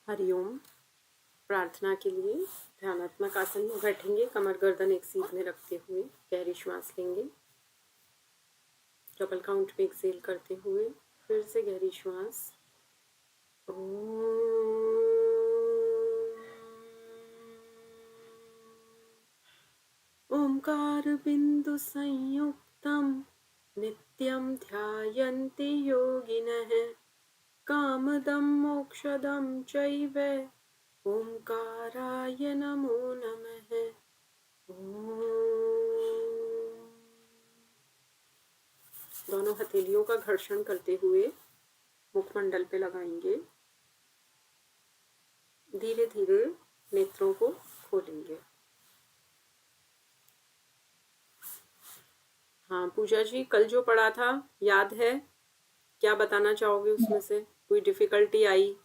हरिओम। प्रार्थना के लिए ध्यानात्मक आसन में बैठेंगे, कमर गर्दन एक सीध में रखते हुए गहरी श्वास लेंगे। डबल काउंट में एक्सेल करते हुए फिर से गहरी श्वास। ओंकार बिंदु संयुक्तम नित्यं ध्यायन्ति योगिनः कामदं मोक्षदं चैव ओंकाराय नमो नमः। दोनों हथेलियों का घर्षण करते हुए मुखमंडल पे लगाएंगे। धीरे धीरे नेत्रों को खोलेंगे। हाँ पूजा जी, कल जो पढ़ा था याद है? क्या बताना चाहोगे उसमें से? कोई डिफिकल्टी आई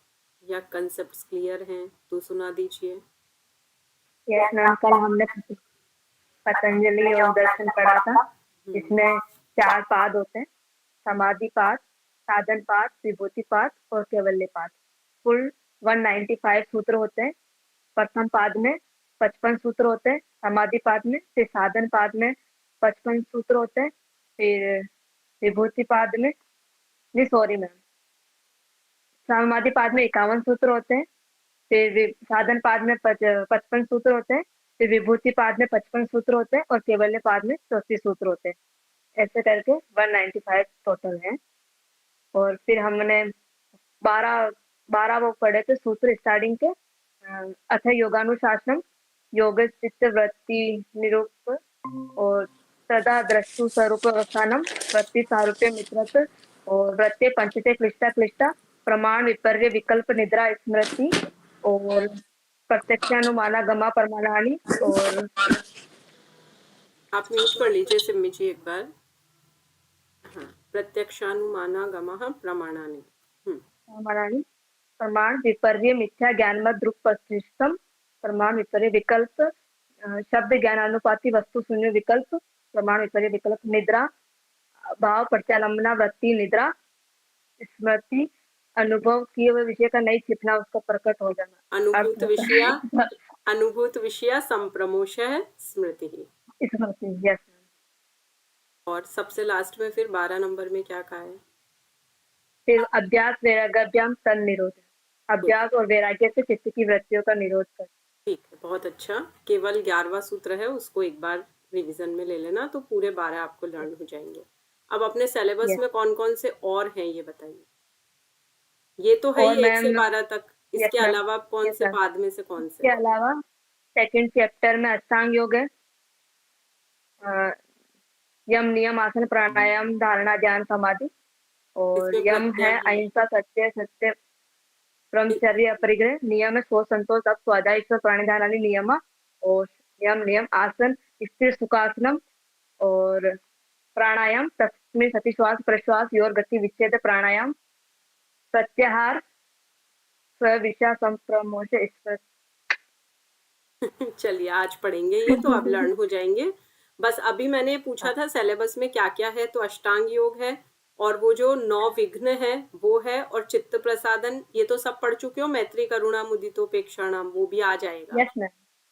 या कंसेप्ट्स क्लियर हैं तो सुना दीजिए। यस मैम, कल हमने पतंजलि योग दर्शन पढ़ा था। इसमें 4 पाद होते हैं: समाधि पाद, साधन पाद, विभूति पाद और कैवल्य पाद। कुल 195 सूत्र होते हैं। प्रथम पाद में 55 सूत्र होते हैं, समाधि पाद में, फिर साधन पाद में 55 सूत्र होते हैं, फिर विभूति पाद में, नहीं सॉरी मैम, समाधि पाद में 51 सूत्र होते हैं, फिर साधन पाद में 55 सूत्र होते हैं, फिर विभूति पाद में 55 सूत्र होते हैं और कैवल्य पाद में 34 सूत्र होते हैं। ऐसे करके 195 टोटल है। और फिर हमने 12 वो पढ़े थे सूत्र स्टार्टिंग के। अथ योगानुशासनम, योग चित्त वृत्ति निरूप और तदा द्रष्टु स्वरूप अवस्थानम, वृत्ति सारूप्य मित्रत्व और वृत्ति पंचते क्लिष्टा क्लिष्टा, प्रमाण विपर्य विकल्प निद्रा स्मृति और प्रत्यक्षानुमाना गमा परमाणानि। और आप म्यूट कर लीजिए सिम्मी जी एक बार। हाँ, प्रत्यक्षानुमाना गमः प्रमाणानि। परमाणानि, प्रमाण विपर्य मिथ्या ज्ञानमत द्रुक प्रतिष्ठम, प्रमाण विपर्य विकल्प शब्द ज्ञानानुपाति वस्तु शून्य विकल्प, प्रमाण विपर्य विकल्प निद्रा, भाव प्रत्यालंबना वृत्ति निद्रा, स्मृति अनुभव किए हुए विषय का नहीं छिपना, उसका प्रकट हो जाना। अनुभूत विषया संप्रमोश है स्मृति ही। स्मृति, यस। और सबसे लास्ट में फिर 12 नंबर में क्या कहा है? फिर अभ्यास वैराग्याभ्याम तन निरोध, अभ्यास और वैराग्य से चित्त की वृत्तियों का निरोध कर। ठीक है, बहुत अच्छा। केवल 11वां सूत्र है, उसको एक बार रिवीजन में ले लेना तो पूरे 12 आपको लर्न हो जाएंगे। अब अपने सिलेबस में कौन कौन से और हैं ये बताइए। ये तो है ही 1 से 12 तक, इसके अलावा कौन से पाद में से कौन से? इसके अलावा सेकंड चैप्टर में अष्टांग योग है, यम नियम आसन प्राणायाम धारणा ध्यान समाधि। और यम है अहिंसा सत्य सत्य ब्रह्मचर्य अपरिग्रह, नियम है स्व संतोष अब स्वाध्याय ईश्वर प्राणिधान आदि नियम। और नियम आसन स्थिर सुखासनम और प्राणायाम तस्मिन सति श्वास प्रश्वास योर गति विच्छेद प्राणायाम प्रत्याहार स्विषा संप्रमोश। चलिए आज पढ़ेंगे ये, तो अब लर्न हो जाएंगे। बस अभी मैंने पूछा था सिलेबस में क्या क्या है, तो अष्टांग योग है और वो जो 9 विघ्न है वो है, और चित्त प्रसादन ये तो सब पढ़ चुके हो। मैत्री करुणा मुदितोपेक्षा नाम वो भी आ जाएगा।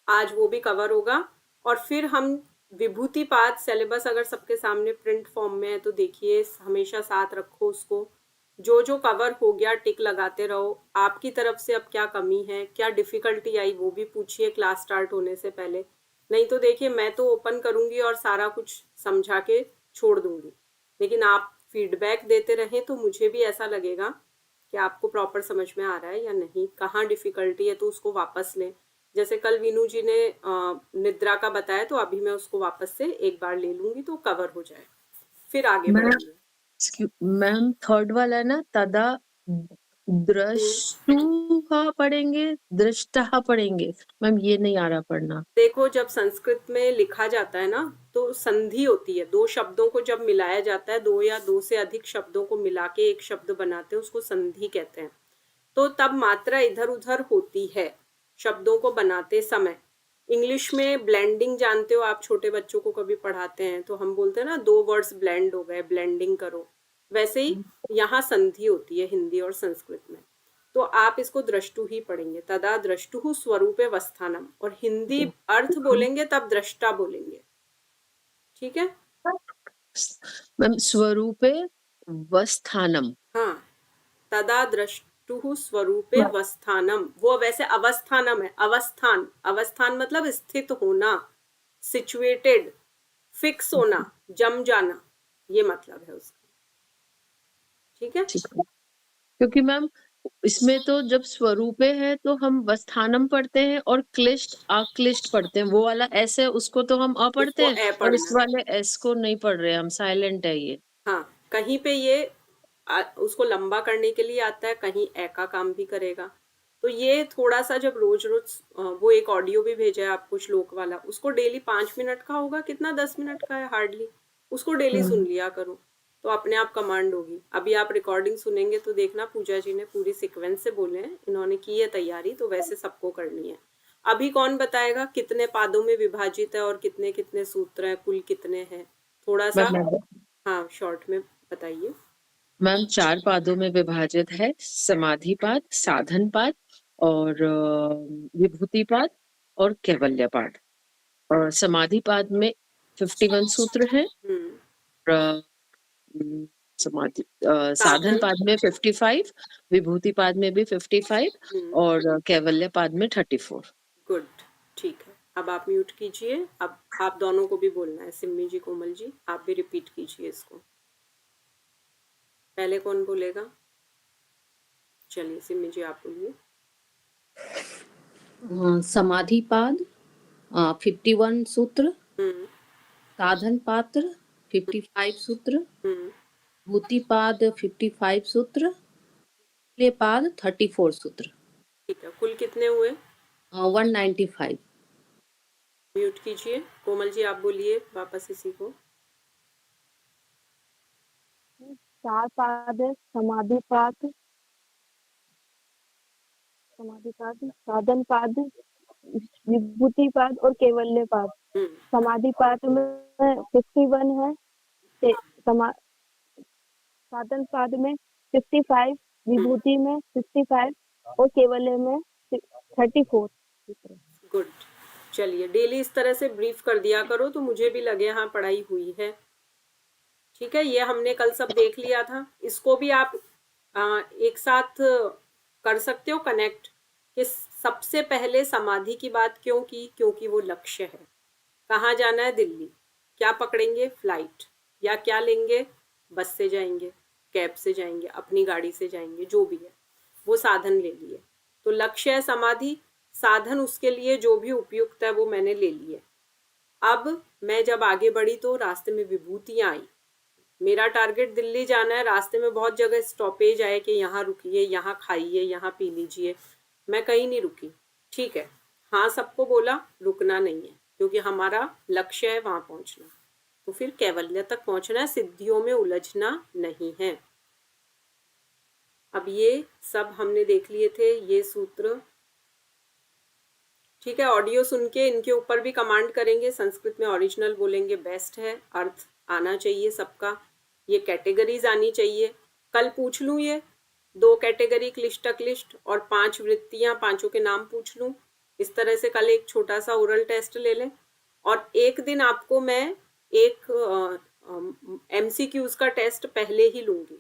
आज वो भी कवर होगा। और फिर हम विभूति पाद सिलेबस अगर सबके सामने प्रिंट फॉर्म में है तो देखिए, हमेशा साथ रखो उसको। जो जो कवर हो गया टिक लगाते रहो। आपकी तरफ से अब क्या कमी है, क्या डिफिकल्टी आई, वो भी पूछिए क्लास स्टार्ट होने से पहले। नहीं तो देखिए, मैं तो ओपन करूंगी और सारा कुछ समझा के छोड़ दूंगी, लेकिन आप फीडबैक देते रहें तो मुझे भी ऐसा लगेगा कि आपको प्रॉपर समझ में आ रहा है या नहीं, कहाँ डिफिकल्टी है तो उसको वापस लें। जैसे कल वीनू जी ने निद्रा का बताया, तो अभी मैं उसको वापस से एक बार ले लूंगी तो कवर हो जाए, फिर आगे बढ़ेंगे। मैम थर्ड वाला ना, तदा दृष्टुहा पढ़ेंगे, दृष्टहा पढ़ेंगे। मैम ये नहीं आ रहा पढ़ना। देखो, जब संस्कृत में लिखा जाता है ना तो संधि होती है। 2 शब्दों को जब मिलाया जाता है, 2 या 2 से अधिक शब्दों को मिला के एक शब्द बनाते हैं, उसको संधि कहते हैं। तो तब मात्रा इधर उधर होती है शब्दों को बनाते समय। इंग्लिश में ब्लेंडिंग जानते हो आप, छोटे बच्चों को कभी पढ़ाते हैं तो हम बोलते हैं ना 2 वर्ड्स ब्लेंड हो गए, ब्लेंडिंग करो। वैसे ही यहाँ संधि होती है हिंदी और संस्कृत में। तो तो आप इसको द्रष्टु ही पढ़ेंगे, तदा द्रष्टुः स्वरूपे वस्थानम, और हिंदी अर्थ बोलेंगे तब दृष्टा बोलेंगे, ठीक है। मैम स्वरूपे वस्थानम, हाँ, तदा द्रष्टुः स्वरूपे वस्थानम, वो वैसे अवस्थानम है, अवस्थान, अवस्थान मतलब स्थित होना, सिचुएटेड, फिक्स होना, जम जाना, ये मतलब है उसका, ठीक है। ठीक है। क्योंकि मैम इसमें तो जब स्वरूपे है तो हम वस्थानम पढ़ते हैं और क्लिष्ट आक्लिष्ट पढ़ते हैं, वो वाला एस है उसको तो हम अ पढ़ते उसको हैं, ए और इस पढ़ना है। वाले एस को नहीं पढ़ रहे, हम साइलेंट है ये। हाँ, कहीं पे ये उसको लंबा करने के लिए आता है, कहीं ए का काम भी करेगा। तो ये थोड़ा सा जब रोज रोज वो एक ऑडियो भी भेजा है आपको श्लोक वाला, उसको डेली 5 मिनट का होगा, कितना 10 मिनट का है हार्डली, उसको डेली सुन लिया करो, तो अपने आप कमांड होगी। अभी आप रिकॉर्डिंग सुनेंगे तो देखना, पूजा जी ने पूरी सीक्वेंस से बोले हैं, इन्होंने की है तैयारी, तो वैसे सबको करनी है। अभी कौन बताएगा कितने पादों में विभाजित है और कितने कितने सूत्र हैं, कुल कितने हैं, थोड़ा सा। मैम हाँ, शॉर्ट में बताइए। मैम 4 पादों में विभाजित है, समाधि पाद, साधन पाद और विभूति पाद और कैवल्य पाद। और समाधि पाद में 51 सूत्र हैं, और समाधि साधन साधन। पाद में 55, विभूति पाद में भी 55 और कैवल्य पाद में 34। गुड, ठीक है। अब आप म्यूट कीजिए। अब आप दोनों को भी बोलना है, सिम्मी जी, कोमल जी, आप भी रिपीट कीजिए इसको। पहले कौन बोलेगा? चलिए सिम्मी जी आप बोलिए। समाधि पाद 51 सूत्र, हम्म साधन पात्र 55 सूत्र, हम्म भूति पाद 55 सूत्र, ले पाद 34 सूत्र, ठीक है, कुल कितने हुए? 195। म्यूट कीजिए। कोमल जी आप बोलिए वापस इसी को। 4 पाद है, समाधि पाद, साधन पाद, विभूति पाद और कैवल्य पाद। समाधि पाद में 51 है, साधन पाद में 55, विभूति में 55 और कैवल्य में 34। गुड, चलिए डेली इस तरह से ब्रीफ कर दिया करो तो मुझे भी लगे हाँ पढ़ाई हुई है, ठीक है। ये हमने कल सब देख लिया था, इसको भी आप एक साथ कर सकते हो कनेक्ट, कि सबसे पहले समाधि की बात क्यों की, क्योंकि वो लक्ष्य है। कहाँ जाना है? दिल्ली। क्या पकड़ेंगे? फ्लाइट। या क्या लेंगे? बस से जाएंगे, कैब से जाएंगे, अपनी गाड़ी से जाएंगे, जो भी है, वो साधन ले लिए। तो लक्ष्य है समाधि, साधन उसके लिए जो भी उपयुक्त है वो मैंने ले लिए। अब मैं जब आगे बढ़ी तो रास्ते में विभूतियां आई। मेरा टारगेट दिल्ली जाना है, रास्ते में बहुत जगह स्टॉपेज आए कि यहाँ रुकिए, यहाँ खाइए, यहाँ पी लीजिए, मैं कहीं नहीं रुकी, ठीक है। हाँ सबको बोला, रुकना नहीं है, क्योंकि हमारा लक्ष्य है वहां पहुंचना। तो फिर कैवल्य तक पहुंचना है, सिद्धियों में उलझना नहीं है। अब ये सब हमने देख लिए थे, ये सूत्र, ठीक है। ऑडियो सुन के इनके ऊपर भी कमांड करेंगे, संस्कृत में ओरिजिनल बोलेंगे, बेस्ट है, अर्थ आना चाहिए सबका, ये कैटेगरीज आनी चाहिए। कल पूछ लूँ ये 2 कैटेगरी, क्लिष्ट अक्लिष्ट, और 5 वृत्तियां, 5 के नाम पूछ लूँ। इस तरह से कल एक छोटा सा ओरल टेस्ट ले लें, और एक दिन आपको मैं एक MCQs का टेस्ट पहले ही लूंगी,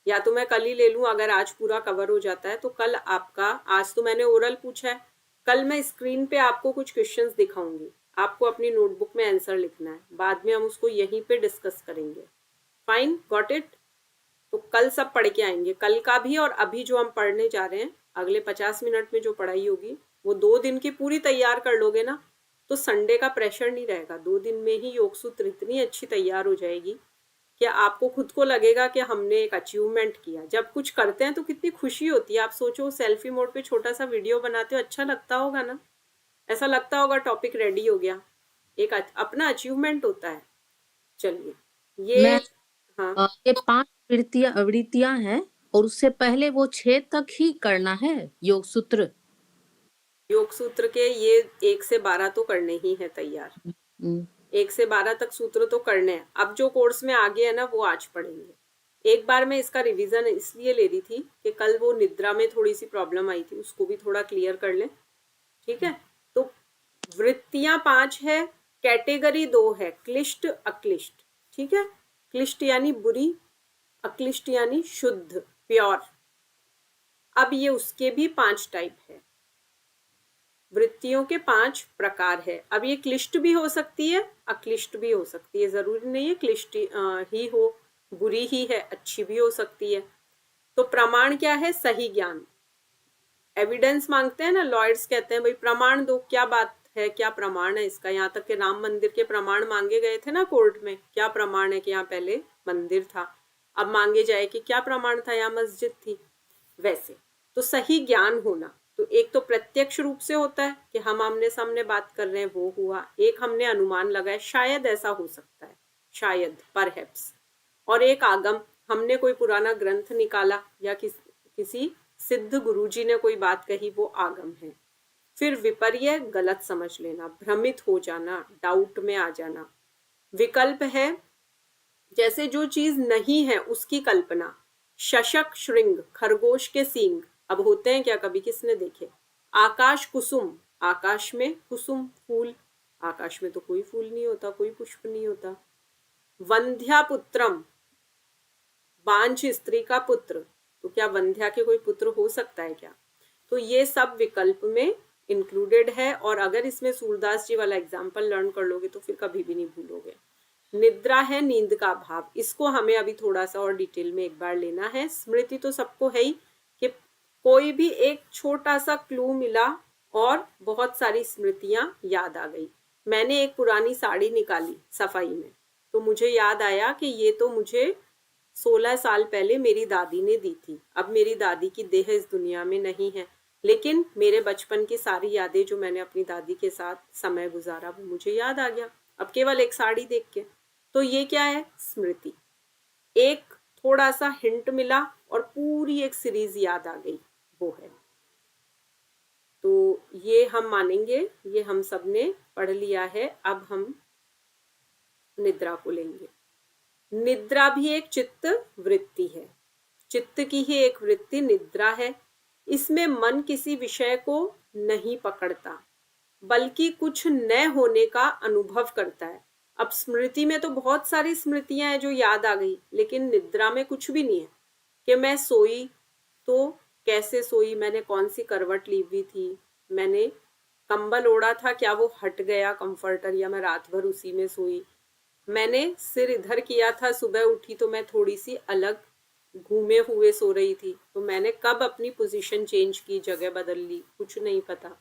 या तो मैं कल ही ले लूं अगर आज पूरा कवर हो जाता है। तो कल आपका, आज तो मैंने ओरल पूछा है, कल मैं स्क्रीन पे आपको कुछ क्वेश्चंस दिखाऊंगी, आपको अपनी नोटबुक में आंसर लिखना है, बाद में हम उसको यहीं पे डिस्कस करेंगे। Fine, got it. तो कल सब पढ़ के आएंगे, कल का भी, और अभी जो हम पढ़ने जा रहे हैं अगले 50 मिनट में जो पढ़ाई होगी, वो 2 दिन की पूरी तैयार कर लोगे ना, तो संडे का प्रेशर नहीं रहेगा। 2 दिन में ही योग सूत्र इतनी अच्छी तैयार हो जाएगी कि आपको खुद को लगेगा कि हमने एक अचीवमेंट किया। जब कुछ करते हैं तो कितनी खुशी होती है। आप सोचो, सेल्फी मोड पे छोटा सा वीडियो बनाते हो, अच्छा लगता होगा ना, ऐसा लगता होगा टॉपिक रेडी हो गया, एक अपना अचीवमेंट होता है। चलिए ये, मैं हाँ, ये 5 वृत्तियां हैं, और उससे पहले वो 6 तक ही करना है योग सूत्र। योग सूत्र के ये 1 से 12 तो करने ही है तैयार, 1 से 12 तक सूत्र तो करने हैं। अब जो कोर्स में आगे है ना वो आज पढ़ेंगे, एक बार मैं इसका रिवीजन इसलिए ले रही थी कि कल वो निद्रा में थोड़ी सी प्रॉब्लम आई थी, उसको भी थोड़ा क्लियर कर लें। ठीक है, तो वृत्तियां 5 है, कैटेगरी 2 है, क्लिष्ट अक्लिष्ट। ठीक है, क्लिष्ट यानी बुरी, अक्लिष्ट यानी शुद्ध, प्योर। अब ये उसके भी 5 टाइप है, वृत्तियों के 5 प्रकार है। अब ये क्लिष्ट भी हो सकती है, अक्लिष्ट भी हो सकती है, जरूरी नहीं है क्लिष्ट ही हो, बुरी ही है, अच्छी भी हो सकती है। तो प्रमाण क्या है? सही ज्ञान। एविडेंस मांगते हैं ना, लॉयर्स कहते हैं भाई प्रमाण दो, क्या बात है, क्या प्रमाण है इसका। यहाँ तक कि राम मंदिर के प्रमाण मांगे गए थे ना कोर्ट में, क्या प्रमाण है कि यहाँ पहले मंदिर था। अब मांगे जाए कि क्या प्रमाण था, यहाँ मस्जिद थी। वैसे तो सही ज्ञान होना, तो एक तो प्रत्यक्ष रूप से होता है कि हम आमने सामने बात कर रहे हैं, वो हुआ। एक हमने अनुमान लगाया, शायद ऐसा हो सकता है, शायद, परहैप्स। और एक आगम, हमने कोई पुराना ग्रंथ निकाला या किसी सिद्ध गुरुजी ने कोई बात कही, वो आगम है। फिर विपर्य, गलत समझ लेना, भ्रमित हो जाना, डाउट में आ जाना। विकल्प है, जैसे जो चीज नहीं है उसकी कल्पना। शशक श्रृंग, खरगोश के सींग, अब होते हैं क्या, कभी किसने देखे। आकाश कुसुम, आकाश में कुसुम फूल, आकाश में तो कोई फूल नहीं होता, कोई पुष्प नहीं होता। वंध्या पुत्रम, बांझ स्त्री का पुत्र, तो क्या वंध्या के कोई पुत्र हो सकता है क्या। तो ये सब विकल्प में इंक्लूडेड है, और अगर इसमें सूरदास जी वाला एग्जाम्पल लर्न कर लोगे तो फिर कभी भी नहीं भूलोगे। निद्रा है नींद का अभाव, इसको हमें अभी थोड़ा सा और डिटेल में एक बार लेना है। स्मृति तो सबको है ही, कि कोई भी एक छोटा सा क्लू मिला और बहुत सारी स्मृतियां याद आ गई। मैंने एक पुरानी साड़ी निकाली सफाई में, तो मुझे याद आया कि ये तो मुझे 16 साल पहले मेरी दादी ने दी थी। अब मेरी दादी की देह इस दुनिया में नहीं है, लेकिन मेरे बचपन की सारी यादें जो मैंने अपनी दादी के साथ समय गुजारा, वो मुझे याद आ गया अब केवल एक साड़ी देख के। तो ये क्या है? स्मृति। एक थोड़ा सा हिंट मिला और पूरी एक सीरीज याद आ गई, वो है। तो ये हम मानेंगे, ये हम सबने पढ़ लिया है। अब हम निद्रा को लेंगे। निद्रा भी एक चित्त वृत्ति है, चित्त की ही एक वृत्ति निद्रा है। इसमें मन किसी विषय को नहीं पकड़ता, बल्कि कुछ न होने का अनुभव करता है। अब स्मृति में तो बहुत सारी स्मृतियां हैं जो याद आ गई, लेकिन निद्रा में कुछ भी नहीं है कि मैं सोई तो कैसे सोई, मैंने कौन सी करवट ली हुई थी, मैंने कंबल ओढ़ा था, क्या वो हट गया कंफर्टर, या मैं रात भर उसी में सोई, मैंने सिर इधर किया था, सुबह उठी तो मैं थोड़ी सी अलग घूमे हुए सो रही थी, तो मैंने कब अपनी पोजीशन चेंज की, जगह बदल ली, कुछ नहीं पता।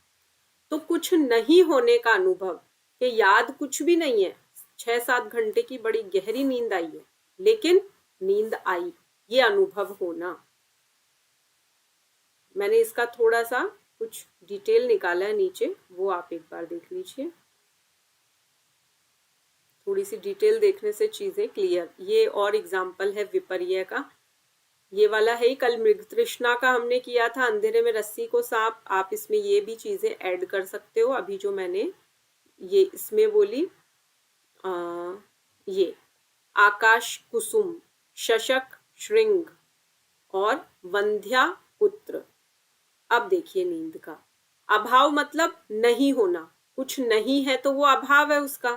तो कुछ नहीं होने का अनुभव, कि याद कुछ भी नहीं है, 6-7 घंटे की बड़ी गहरी नींद आई है, लेकिन नींद आई, ये अनुभव होना। मैंने इसका थोड़ा सा कुछ डिटेल निकाला है नीचे, वो आप एक बार देख लीजिए। थोड़ी सी डिटेल देखने से चीजें क्लियर। ये और एग्जाम्पल है विपर्य का, ये वाला है ही। कल मृग तृष्णा का हमने किया था, अंधेरे में रस्सी को सांप। आप इसमें ये भी चीजें ऐड कर सकते हो। अभी जो मैंने ये इसमें बोली, ये आकाश कुसुम, शशक श्रृंग और वंध्या पुत्र। अब देखिए नींद का अभाव मतलब नहीं होना, कुछ नहीं है तो वो अभाव है उसका।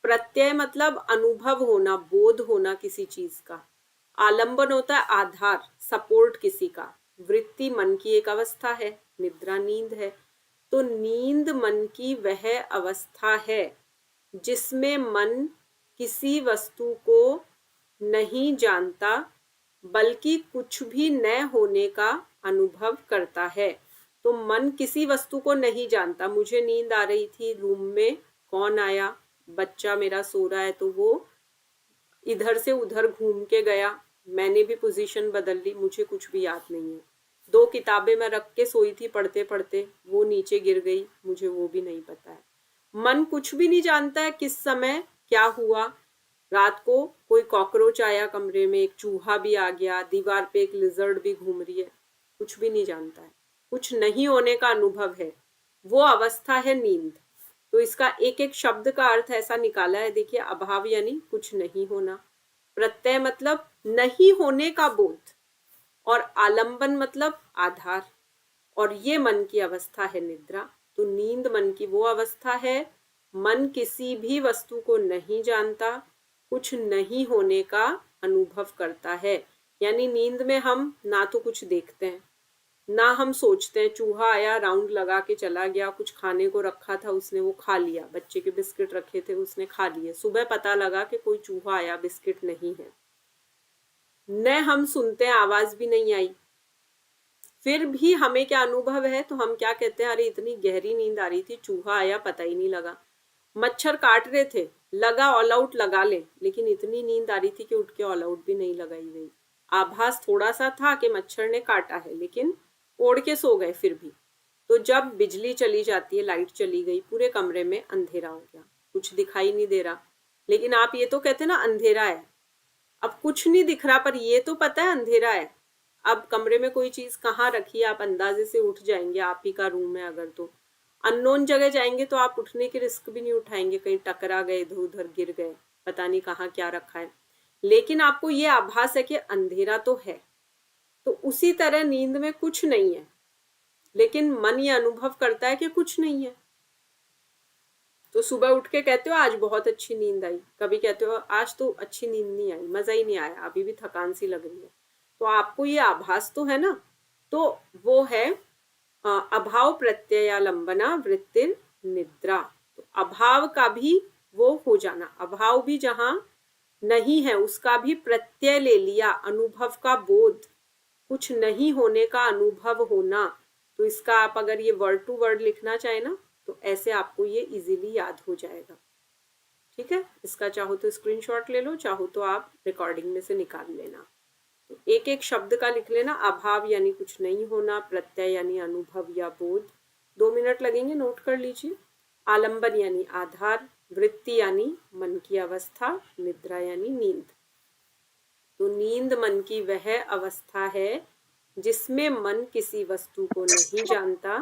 प्रत्यय मतलब अनुभव होना, बोध होना किसी चीज का। आलंबन होता है आधार, सपोर्ट किसी का। वृत्ति मन की एक अवस्था है, निद्रा नींद है। तो नींद मन की वह अवस्था है जिसमें मन किसी वस्तु को नहीं जानता, बल्कि कुछ भी न होने का अनुभव करता है। तो मन किसी वस्तु को नहीं जानता। मुझे नींद आ रही थी, रूम में कौन आया, बच्चा मेरा सो रहा है, तो वो इधर से उधर घूम के गया, मैंने भी पोजीशन बदल ली, मुझे कुछ भी याद नहीं है। 2 किताबें मैं रख के सोई थी पढ़ते पढ़ते, वो नीचे गिर गई, मुझे वो भी नहीं पता है। मन कुछ भी नहीं जानता है किस समय क्या हुआ। रात को कोई कॉकरोच आया कमरे में, एक चूहा भी आ गया, दीवार पे एक लिजर्ड भी घूम रही है, कुछ भी नहीं जानता है। कुछ नहीं होने का अनुभव है, वो अवस्था है नींद। तो इसका एक एक शब्द का अर्थ ऐसा निकाला है, देखिए। अभाव यानी कुछ नहीं होना, प्रत्यय मतलब नहीं होने का बोध, और आलंबन मतलब आधार, और ये मन की अवस्था है निद्रा। तो नींद मन की वो अवस्था है, मन किसी भी वस्तु को नहीं जानता, कुछ नहीं होने का अनुभव करता है। यानी नींद में हम ना तो कुछ देखते हैं, ना हम सोचते हैं। चूहा आया, राउंड लगा के चला गया, कुछ खाने को रखा था उसने वो खा लिया, बच्चे के बिस्किट रखे थे उसने खा लिए, सुबह पता लगा कि कोई चूहा आया, बिस्किट नहीं है। न हम सुनते हैं, आवाज भी नहीं आई, फिर भी हमें क्या अनुभव है, तो हम क्या कहते हैं, अरे इतनी गहरी नींद आ रही थी, चूहा आया पता ही नहीं लगा। मच्छर काट रहे थे, लगा ऑल आउट लगा ले, लेकिन इतनी नींद आ रही थी कि उठ के ऑल आउट भी नहीं लगाई गई। आभास थोड़ा सा था कि मच्छर ने काटा है, लेकिन ओढ़ के सो गए फिर भी। तो जब बिजली चली जाती है, लाइट चली गई, पूरे कमरे में अंधेरा हो गया, कुछ दिखाई नहीं दे रहा, लेकिन आप ये तो कहते ना अंधेरा है, अब कुछ नहीं दिख रहा पर ये तो पता है अंधेरा है। अब कमरे में कोई चीज कहाँ रखी है, आप अंदाजे से उठ जाएंगे, आप ही का रूम है अगर, तो अननोन जगह जाएंगे तो आप उठने के रिस्क भी नहीं उठाएंगे, कहीं टकरा गए, इधर उधर गिर गए, पता नहीं कहाँ क्या रखा है, लेकिन आपको ये आभास है कि अंधेरा तो है। तो उसी तरह नींद में कुछ नहीं है, लेकिन मन ये अनुभव करता है कि कुछ नहीं है। तो सुबह उठ के कहते हो आज बहुत अच्छी नींद आई, कभी कहते हो आज तो अच्छी नींद नहीं आई, मजा ही नहीं आया, अभी भी थकान सी लग रही है। तो आपको ये आभास तो है ना, तो वो है अभाव प्रत्ययालंबना वृत्तिर निद्रा। तो अभाव का भी वो हो जाना, अभाव भी जहां नहीं है उसका भी प्रत्यय ले लिया, अनुभव का बोध, कुछ नहीं होने का अनुभव होना। तो इसका आप अगर ये वर्ड टू वर्ड लिखना चाहे ना, तो ऐसे आपको ये इजीली याद हो जाएगा। ठीक है, इसका चाहो तो स्क्रीनशॉट ले लो, चाहो तो आप रिकॉर्डिंग में से निकाल लेना। तो एक एक शब्द का लिख लेना, अभाव यानी कुछ नहीं होना, प्रत्यय यानी अनुभव या बोध, 2 मिनट लगेंगे, नोट कर लीजिए। आलंबन यानी आधार, वृत्ति यानी मन की अवस्था, निद्रा यानी नींद। तो नींद मन की वह अवस्था है जिसमें मन किसी वस्तु को नहीं जानता,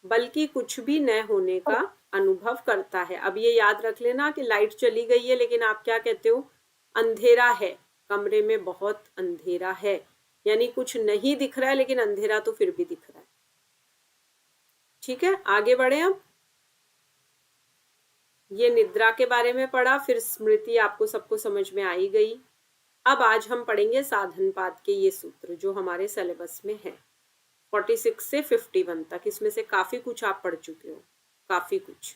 बल्कि कुछ भी न होने का अनुभव करता है। अब ये याद रख लेना कि लाइट चली गई है, लेकिन आप क्या कहते हो, अंधेरा है, कमरे में बहुत अंधेरा है, यानी कुछ नहीं दिख रहा है, लेकिन अंधेरा तो फिर भी दिख रहा है। ठीक है, आगे बढ़े। अब ये निद्रा के बारे में पढ़ा, फिर स्मृति आपको सबको समझ में आई गई। अब आज हम पढ़ेंगे साधनपाद के ये सूत्र जो हमारे सिलेबस में है, 46 से 51 तक। इसमें से काफी कुछ आप पढ़ चुके हो, काफी कुछ।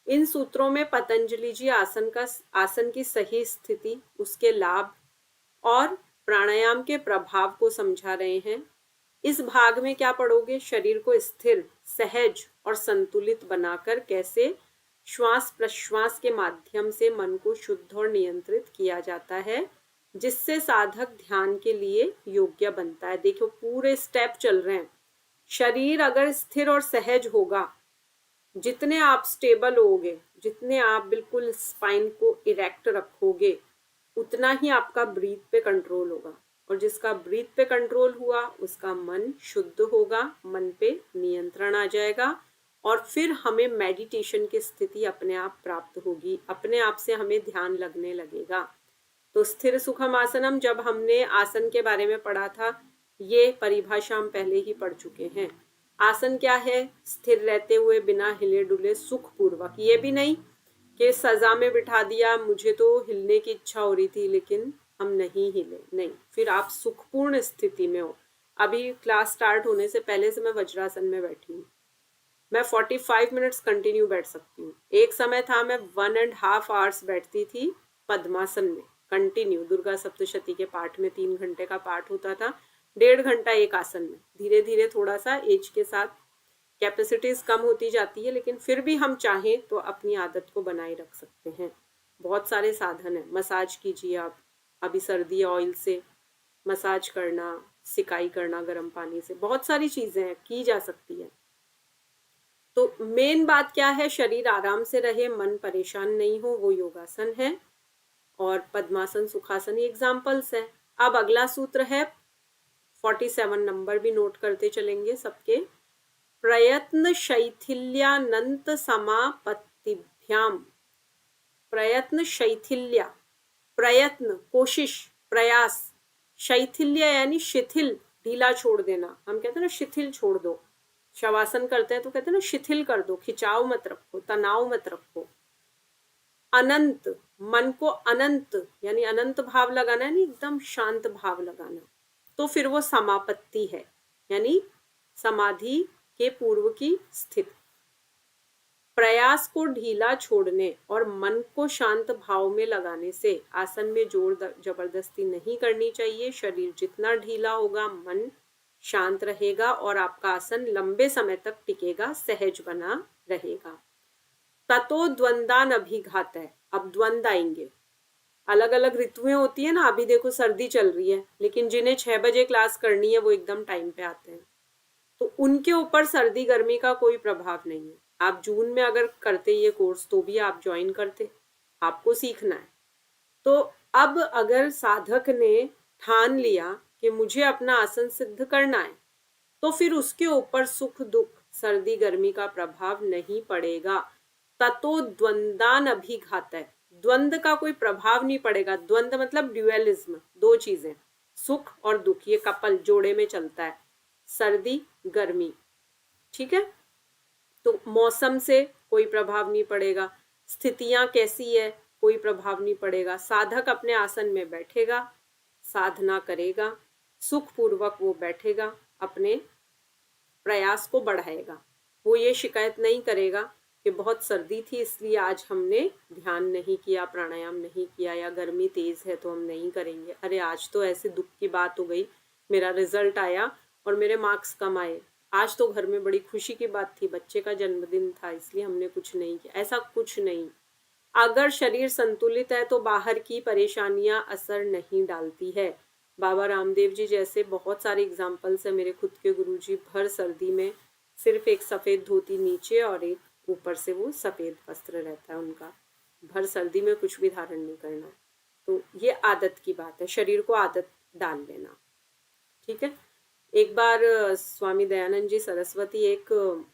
इन सूत्रों में पतंजलि जी आसन की सही स्थिति, उसके लाभ और प्राणायाम के प्रभाव को समझा रहे हैं। इस भाग में क्या पढ़ोगे, शरीर को स्थिर, सहज और संतुलित बनाकर कैसे श्वास प्रश्वास के माध्यम से मन को शुद्ध और नियंत्रित किया जाता है, जिससे साधक ध्यान के लिए योग्य बनता है। देखो पूरे स्टेप चल रहे हैं। शरीर अगर स्थिर और सहज होगा, जितने आप स्टेबल होगे, जितने आप बिल्कुल स्पाइन को इरेक्ट रखोगे, उतना ही आपका ब्रीथ पे कंट्रोल होगा, और जिसका ब्रीथ पे कंट्रोल हुआ उसका मन शुद्ध होगा, मन पे नियंत्रण आ जाएगा, और फिर हमें मेडिटेशन की स्थिति अपने आप प्राप्त होगी, अपने आप से हमें ध्यान लगने लगेगा। तो स्थिर सुखम आसनम, जब हमने आसन के बारे में पढ़ा था, ये परिभाषा हम पहले ही पढ़ चुके हैं। आसन क्या है, स्थिर रहते हुए बिना हिले डुले सुखपूर्वक, ये भी नहीं कि सजा में बिठा दिया, मुझे तो हिलने की इच्छा हो रही थी लेकिन हम नहीं हिले, नहीं, फिर आप सुखपूर्ण स्थिति में हो। अभी क्लास स्टार्ट होने से पहले से मैं वज्रासन में बैठी हूँ, मैं 45 मिनट्स कंटिन्यू बैठ सकती हूँ। एक समय था मैं 1.5 आवर्स बैठती थी पद्मासन में कंटिन्यू, दुर्गा सप्तशती के पाठ में 3 घंटे का पाठ होता था, 1.5 घंटा एक आसन में। धीरे धीरे थोड़ा सा एज के साथ कैपेसिटीज कम होती जाती है, लेकिन फिर भी हम चाहें तो अपनी आदत को बनाए रख सकते हैं। बहुत सारे साधन है, मसाज कीजिए आप, अभी सर्दी है, ऑयल से मसाज करना, सिकाई करना गर्म पानी से, बहुत सारी चीजें हैं की जा सकती है। तो मेन बात क्या है, शरीर आराम से रहे, मन परेशान नहीं हो, वो योगासन है, और पद्मासन सुखासन एग्जाम्पल्स है। अब अगला सूत्र है 47 नंबर, भी नोट करते चलेंगे सबके। प्रयत्न शैथिल्यानंत समापत्तिभ्याम, प्रयत्न शैथिल्या प्रयत्न, कोशिश, प्रयास। शैथिल्य यानी शिथिल, ढीला छोड़ देना। हम कहते हैं ना शिथिल छोड़ दो, शवासन करते हैं तो कहते हैं ना शिथिल कर दो, खिंचाव मत रखो, तनाव मत रखो। अनंत, मन को अनंत यानी अनंत भाव लगाना, यानी एकदम शांत भाव लगाना, तो फिर वो समापत्ति है, यानी समाधि के पूर्व की स्थिति। प्रयास को ढीला छोड़ने और मन को शांत भाव में लगाने से आसन में जोर जबरदस्ती नहीं करनी चाहिए। शरीर जितना ढीला होगा, मन शांत रहेगा और आपका आसन लंबे समय तक टिकेगा, सहज बना रहेगा। ततो द्वंदान अभिघात है। अब द्वंद आएंगे, अलग अलग ऋतुएं होती है ना। अभी देखो सर्दी चल रही है, लेकिन जिन्हें 6 बजे क्लास करनी है वो एकदम टाइम पे आते हैं, तो उनके ऊपर सर्दी गर्मी का कोई प्रभाव नहीं है। आप जून में अगर करते ये कोर्स तो भी आप ज्वाइन करते, आपको सीखना है। तो अब अगर साधक ने ठान लिया कि मुझे अपना आसन सिद्ध करना है, तो फिर उसके ऊपर सुख दुख सर्दी गर्मी का प्रभाव नहीं पड़ेगा। ततो द्वंदान अभिघात है, द्वंद का कोई प्रभाव नहीं पड़ेगा। द्वंद मतलब ड्यूअलिज्म, दो चीजें, सुख और दुख, ये कपल जोड़े में चलता है, सर्दी गर्मी, ठीक है। तो मौसम से कोई प्रभाव नहीं पड़ेगा, स्थितियां कैसी है कोई प्रभाव नहीं पड़ेगा। साधक अपने आसन में बैठेगा, साधना करेगा, सुखपूर्वक वो बैठेगा, अपने प्रयास को बढ़ाएगा। वो ये शिकायत नहीं करेगा कि बहुत सर्दी थी इसलिए आज हमने ध्यान नहीं किया, प्राणायाम नहीं किया, या गर्मी तेज है तो हम नहीं करेंगे। अरे आज तो ऐसे दुख की बात हो गई, मेरा रिजल्ट आया और मेरे मार्क्स कम आए, आज तो घर में बड़ी खुशी की बात थी, बच्चे का जन्मदिन था इसलिए हमने कुछ नहीं किया। ऐसा कुछ नहीं। अगर शरीर संतुलित है तो बाहर की परेशानियां असर नहीं डालती है। बाबा रामदेव जी जैसे बहुत सारे एग्जाम्पल्स है, मेरे खुद के गुरुजी भर सर्दी में सिर्फ एक सफेद धोती नीचे और एक ऊपर से वो सफेद वस्त्र रहता है उनका, भर सर्दी में कुछ भी धारण नहीं करना। तो ये आदत की बात है, शरीर को आदत डाल लेना, ठीक है। एक बार स्वामी दयानंद जी सरस्वती एक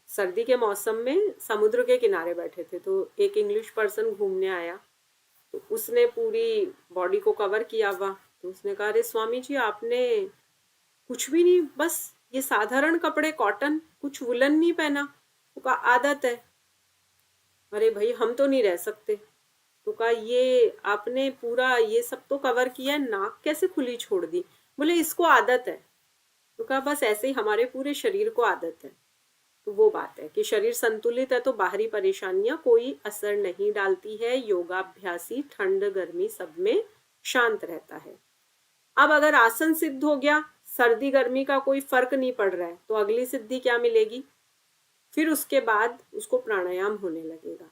सर्दी के मौसम में समुद्र के किनारे बैठे थे, तो एक इंग्लिश पर्सन घूमने आया, तो उसने पूरी बॉडी को कवर किया हुआ, तो उसने कहा अरे स्वामी जी आपने कुछ भी नहीं, बस ये साधारण कपड़े कॉटन, कुछ वुलन नहीं पहना। तो कहा आदत है। अरे भाई हम तो नहीं रह सकते। तो कहा ये आपने पूरा ये सब तो कवर किया है, नाक कैसे खुली छोड़ दी? बोले इसको आदत है। तो कहा बस ऐसे ही हमारे पूरे शरीर को आदत है। तो वो बात है कि शरीर संतुलित है तो बाहरी परेशानियां कोई असर नहीं डालती है। योगाभ्यासी ठंड गर्मी सब में शांत रहता है। अब अगर आसन सिद्ध हो गया, सर्दी गर्मी का कोई फर्क नहीं पड़ रहा है, तो अगली सिद्धि क्या मिलेगी? फिर उसके बाद उसको प्राणायाम होने लगेगा।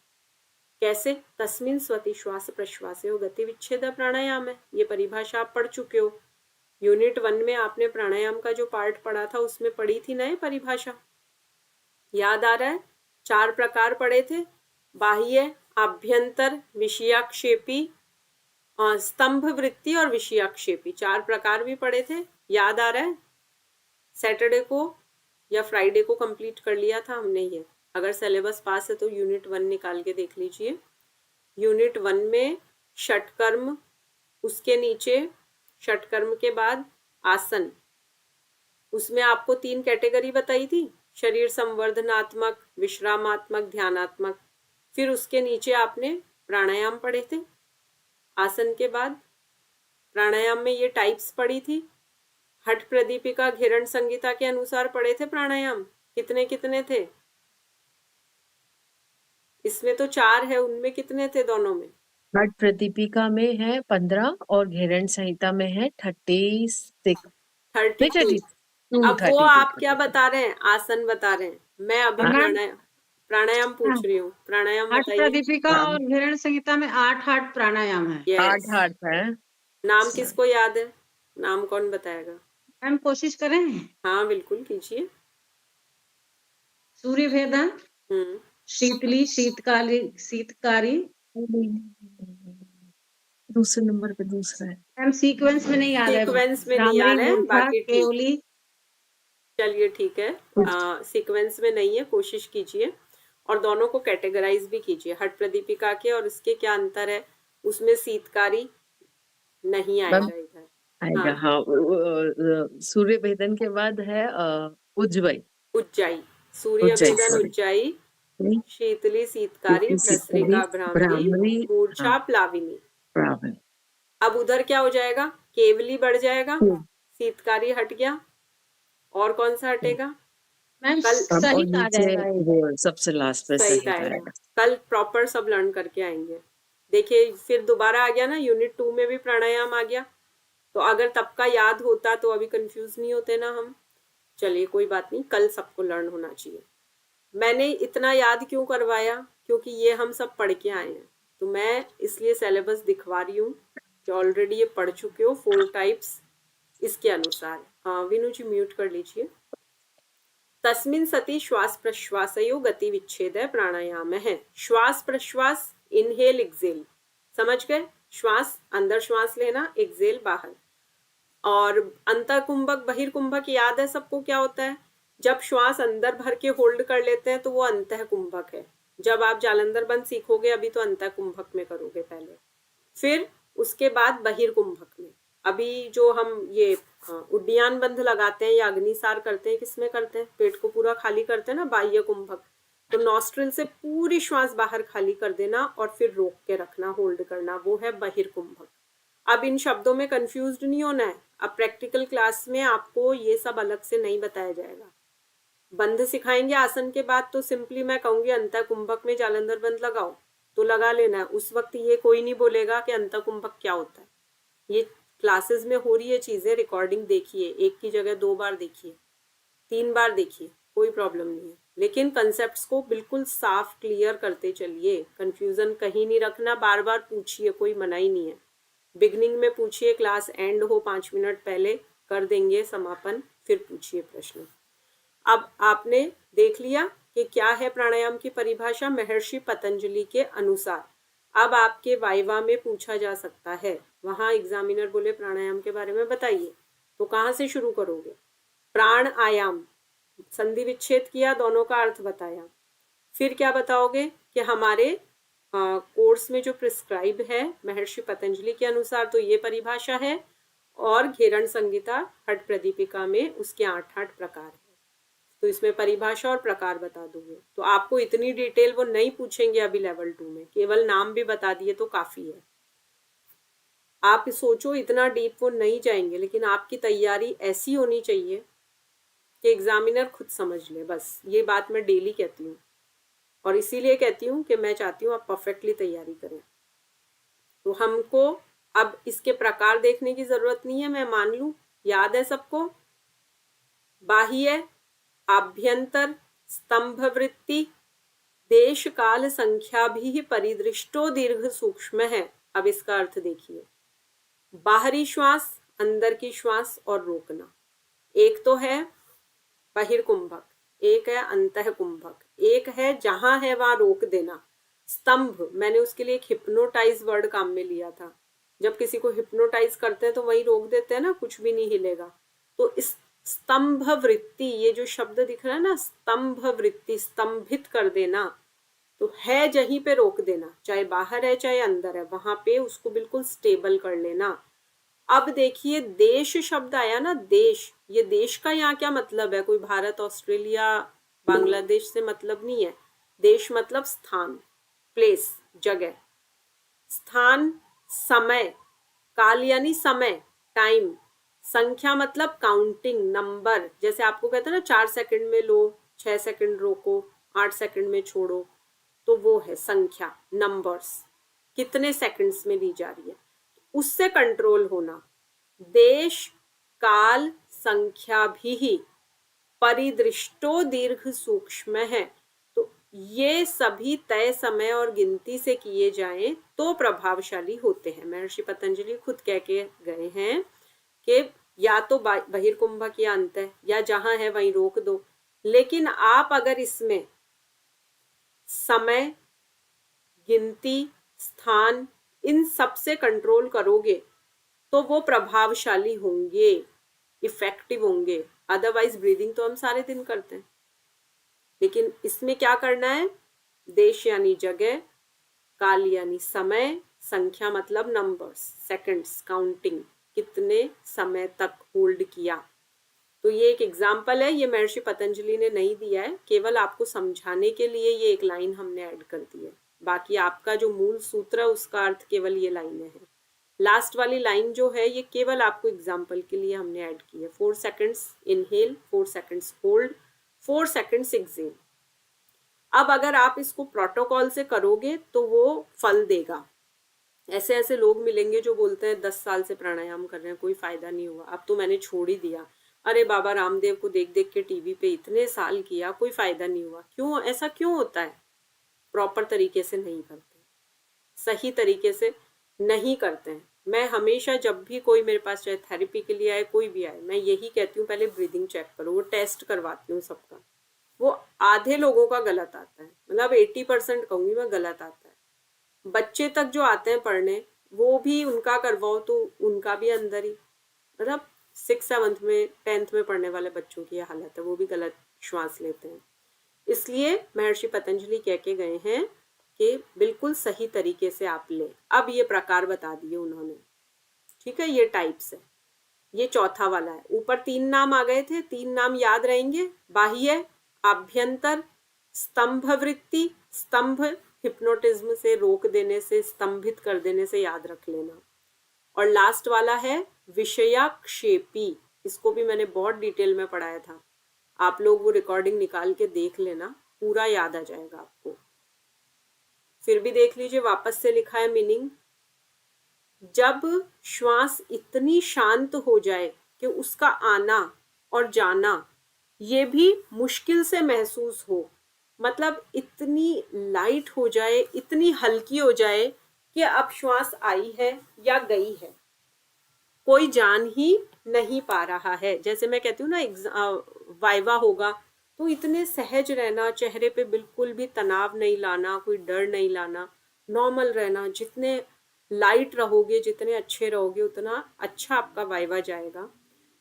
कैसे? तस्मिन् स्वति श्वास प्रश्वासयोः गति विच्छेद प्राणायाम है। ये परिभाषा आप पढ़ चुके हो। यूनिट 1 में आपने प्राणायाम का जो पार्ट पढ़ा था उसमें पढ़ी थी ना ये परिभाषा, याद आ रहा है? 4 प्रकार पढ़े थे, बाह्य, आभ्यंतर, विषयाक्षेपी, स्तंभ वृत्ति और विषयाक्षेपी, 4 प्रकार भी पढ़े थे, याद आ रहा है? सैटरडे को या फ्राइडे को कंप्लीट कर लिया था हमने ये। अगर सिलेबस पास है तो यूनिट 1 निकाल के देख लीजिए। यूनिट 1 में षटकर्म, उसके नीचे षटकर्म के बाद आसन, उसमें आपको 3 कैटेगरी बताई थी, शरीर संवर्धनात्मक, विश्रामात्मक, ध्यानात्मक। फिर उसके नीचे आपने प्राणायाम पढ़े थे। आसन के बाद प्राणायाम में ये टाइप्स पढ़ी थी। हठ प्रदीपिका घिरण संहिता के अनुसार पढ़े थे प्राणायाम। कितने कितने थे? इसमें तो 4 है, उनमें कितने थे दोनों में? हठ प्रदीपिका में है 15 और घेरण संहिता में है 36 नहीं 32। 32 अब वो आप क्या बता रहे हैं? आसन बता रहे हैं। मैं अभी प्राणायाम पूछ रही हूँ। प्राणायाम हठ बताइए। प्रदीपिका और घिरण संहिता में 8 प्राणायाम है। यस। 8 है। नाम किसको याद है? नाम कौन बताएगा? हम कोशिश करें। हाँ बिल्कुल कीजिए। सूर्य भेदन, शीतली, शीतकारी। दूसरे नंबर पे दूसरा है। हम सीक्वेंस में नहीं आ रहे, सीक्वेंस में नहीं आ रहे हैं, बाकी ठीक। केवली। चलिए ठीक है, सीक्वेंस में नहीं है, कोशिश कीजिए और दोनों को कैटेगराइज भी कीजिए। हठ प्रदीपिका के और इसके क्या अंतर है, उसमें शीतकारी नहीं मैम आएगा इधर। आएगा, हाँ, हाँ। सूर्य भेदन के बाद है उज्जवई, उज्जाई, सूर्य उज्जई, भेदन सॉरी। उज्जाई, शीतली शीतकारी, क्योंकि शीतली, भ्रसरिका भ्रामरी, भ्रामरी, हाँ, मूर्छा प्लाविनी। ब्राह्मण। अब उधर क्या हो जाएगा, केवली बढ़ जाएगा, हम्म, शीतकारी हट गया, और कौन सा हटेगा? मैम कल अब और सहित आ नीचे जाएगा एक। वो सबसे लास्ट पे सही सही आएगा। आएगा। कल प्रॉपर सब लर्न करके आएंगे। देखिए फिर दोबारा आ गया ना, यूनिट 2 में भी प्राणायाम आ गया, तो अगर तब का याद होता तो अभी कंफ्यूज नहीं होते ना हम। चलिए कोई बात नहीं, कल सबको लर्न होना चाहिए। मैंने इतना याद क्यों करवाया, क्योंकि ये हम सब पढ़ के आए हैं, तो मैं इसलिए सिलेबस दिखवा रही हूँ कि ऑलरेडी ये पढ़ चुके हो 4 टाइप्स इसके अनुसार। हाँ विनु जी म्यूट कर लीजिए। तस्मिन् सति श्वास प्रश्वासयो गति विच्छेद प्राणायाम है। श्वास प्रश्वास, इनहेल एक्सेल, समझ गए? श्वास अंदर श्वास लेना, एक्सेल बाहर। और अंतःकुंभक बहिर्कुंभक याद है सबको क्या होता है? जब श्वास अंदर भर के होल्ड कर लेते हैं तो वो अंतःकुंभक है। जब आप जालंधर बंद सीखोगे अभी तो अंतःकुंभक में करोगे पहले, फिर उसके बाद बहिर्कुंभक में। अभी जो हम ये उड्डयन बंध लगाते हैं या अग्निसार करते हैं, किसमें करते हैं? पेट को पूरा खाली करते हैं ना, बाह्य कुंभक। तो नॉस्ट्रिल से पूरी श्वास बाहर खाली कर देना और फिर रोक के रखना, होल्ड करना, वो है बहिर्कुंभक। अब इन शब्दों में कंफ्यूज्ड नहीं होना है। अब प्रैक्टिकल क्लास में आपको ये सब अलग से नहीं बताया जाएगा। बंध सिखाएंगे आसन के बाद तो सिंपली मैं कहूंगी अंतःकुंभक में जालंधर बंध लगाओ तो लगा लेना है। उस वक्त ये कोई नहीं बोलेगा कि अंतःकुंभक क्या होता है। ये क्लासेस में हो रही है चीजें, रिकॉर्डिंग देखिए, एक की जगह 2 बार देखिए, 3 बार देखिए, कोई प्रॉब्लम नहीं है। लेकिन कंसेप्ट्स को बिल्कुल साफ क्लियर करते चलिए, कंफ्यूजन कहीं नहीं रखना, बार बार पूछिए, कोई मना ही नहीं है। बिगनिंग में पूछिए, क्लास एंड हो 5 मिनट पहले कर देंगे समापन, फिर पूछिए प्रश्न। अब आपने देख लिया कि क्या है प्राणायाम की परिभाषा महर्षि पतंजलि के अनुसार। अब आपके वाइवा में पूछा जा सकता है, वहां एग्जामिनर बोले प्राणायाम के बारे में बताइए, तो कहाँ से शुरू करोगे? प्राण आयाम, संधि विच्छेद किया, दोनों का अर्थ बताया, फिर क्या बताओगे कि हमारे कोर्स में जो प्रिस्क्राइब है महर्षि पतंजलि के अनुसार तो ये परिभाषा है, और घेरण संहिता हठ प्रदीपिका में उसके 8 प्रकार है। तो इसमें परिभाषा और प्रकार बता दोगे, तो आपको इतनी डिटेल वो नहीं पूछेंगे अभी लेवल 2 में, केवल नाम भी बता दिए तो काफी है। आप सोचो इतना डीप वो नहीं जाएंगे, लेकिन आपकी तैयारी ऐसी होनी चाहिए कि एग्जामिनर खुद समझ ले। बस ये बात मैं डेली कहती हूँ, और इसीलिए कहती हूँ कि मैं चाहती हूँ आप परफेक्टली तैयारी करें। तो हमको अब इसके प्रकार देखने की जरूरत नहीं है, मैं मान लूं याद है सबको। बाह्य, आभ्यंतर, स्तंभ वृत्ति, देश काल संख्या भी परिदृष्टो दीर्घ सूक्ष्म है। अब इसका अर्थ देखिए, बाहरी श्वास, अंदर की श्वास और रोकना, एक तो है बहिर्कुंभक, एक है अंतःकुंभक, एक है जहां है वहां रोक देना। स्तंभ, मैंने उसके लिए एक हिप्नोटाइज वर्ड काम में लिया था। जब किसी को हिप्नोटाइज करते हैं तो वही रोक देते हैं ना, कुछ भी नहीं हिलेगा। तो इस स्तंभ वृत्ति, ये जो शब्द दिख रहा है ना, स्तंभ वृत्ति, स्तंभित कर देना, तो है जहीं पे रोक देना, चाहे बाहर है चाहे अंदर है, वहां पे उसको बिल्कुल स्टेबल कर लेना। अब देखिए देश शब्द आया ना, देश, ये देश का यहाँ क्या मतलब है? कोई भारत, ऑस्ट्रेलिया, बांग्लादेश से मतलब नहीं है। देश मतलब स्थान, प्लेस, जगह। स्थान, समय, काल यानी समय, टाइम। संख्या मतलब काउंटिंग, नंबर। जैसे आपको कहते हैं ना 4 सेकंड में लो, 6 सेकंड रोको, 8 सेकंड में छोड़ो, तो वो है संख्या, नंबर्स, कितने सेकंड्स में ली जा रही है, उससे कंट्रोल होना। देश काल संख्या भी परिदृष्टो दीर्घ सूक्ष्म है। तो ये सभी तय समय और गिनती से किए जाएं तो प्रभावशाली होते हैं। महर्षि पतंजलि खुद कह के गए हैं कि या तो बहिर्कुंभक या अंत है, या जहां है वहीं रोक दो। लेकिन आप अगर इसमें समय, गिनती, स्थान, इन सब से कंट्रोल करोगे तो वो प्रभावशाली होंगे, इफेक्टिव होंगे। अदरवाइज ब्रीदिंग तो हम सारे दिन करते हैं, लेकिन इसमें क्या करना है? देश यानी जगह, काल यानी समय, संख्या मतलब नंबर्स, सेकंड्स, काउंटिंग, कितने समय तक होल्ड किया। तो ये एक एग्जाम्पल है, ये महर्षि पतंजलि ने नहीं दिया है, केवल आपको समझाने के लिए ये एक लाइन हमने ऐड कर दी है। बाकी आपका जो मूल सूत्र है उसका अर्थ केवल ये लाइनें हैं। लास्ट वाली लाइन जो है ये केवल आपको एग्जाम्पल के लिए हमने ऐड की है। 4 seconds inhale, 4 seconds hold, 4 seconds exhale. अब अगर आप इसको प्रोटोकॉल से करोगे तो वो फल देगा। ऐसे ऐसे लोग मिलेंगे जो बोलते हैं 10 साल से प्राणायाम कर रहे हैं, कोई फायदा नहीं हुआ, अब तो मैंने छोड़ ही दिया। अरे बाबा रामदेव को देख देख के टीवी पे इतने साल किया, कोई फायदा नहीं हुआ। क्यों ऐसा क्यों होता है? प्रॉपर तरीके से नहीं करते, सही तरीके से नहीं करते हैं। मैं हमेशा जब भी कोई मेरे पास चाहे थेरेपी के लिए आए, कोई भी आए, मैं यही कहती हूँ पहले ब्रीदिंग चेक करो। वो टेस्ट करवाती हूँ सबका। वो आधे लोगों का गलत आता है, मतलब 80% कहूंगी मैं गलत आता है। बच्चे तक जो आते हैं पढ़ने, वो भी उनका करवाओ तो उनका भी अंदर ही, मतलब 6th 7th में 10th में पढ़ने वाले बच्चों की हालत है, वो भी गलत श्वास लेते हैं। इसलिए महर्षि पतंजलि कह के गए हैं कि बिल्कुल सही तरीके से आप ले। अब ये प्रकार बता दिए उन्होंने, ठीक है, ये टाइप्स है। ये चौथा वाला है। ऊपर 3 नाम आ गए थे, 3 नाम याद रहेंगे। बाह्य, आभ्यंतर, स्तंभ वृत्ति। स्तंभ हिप्नोटिज्म से रोक देने से, स्तंभित कर देने से याद रख लेना। और लास्ट वाला है विषयाक्षेपी। इसको भी मैंने बहुत डिटेल में पढ़ाया था, आप लोग वो रिकॉर्डिंग निकाल के देख लेना, पूरा याद आ जाएगा आपको। फिर भी देख लीजिए, वापस से लिखा है मीनिंग। जब श्वास इतनी शांत हो जाए कि उसका आना और जाना ये भी मुश्किल से महसूस हो, मतलब इतनी लाइट हो जाए, इतनी हल्की हो जाए कि अब श्वास आई है या गई है, कोई जान ही नहीं पा रहा है। जैसे मैं कहती हूँ ना, वाइवा होगा तो इतने सहज रहना, चेहरे पे बिल्कुल भी तनाव नहीं लाना, कोई डर नहीं लाना, नॉर्मल रहना। जितने लाइट रहोगे, जितने अच्छे रहोगे, उतना अच्छा आपका वाइवा जाएगा।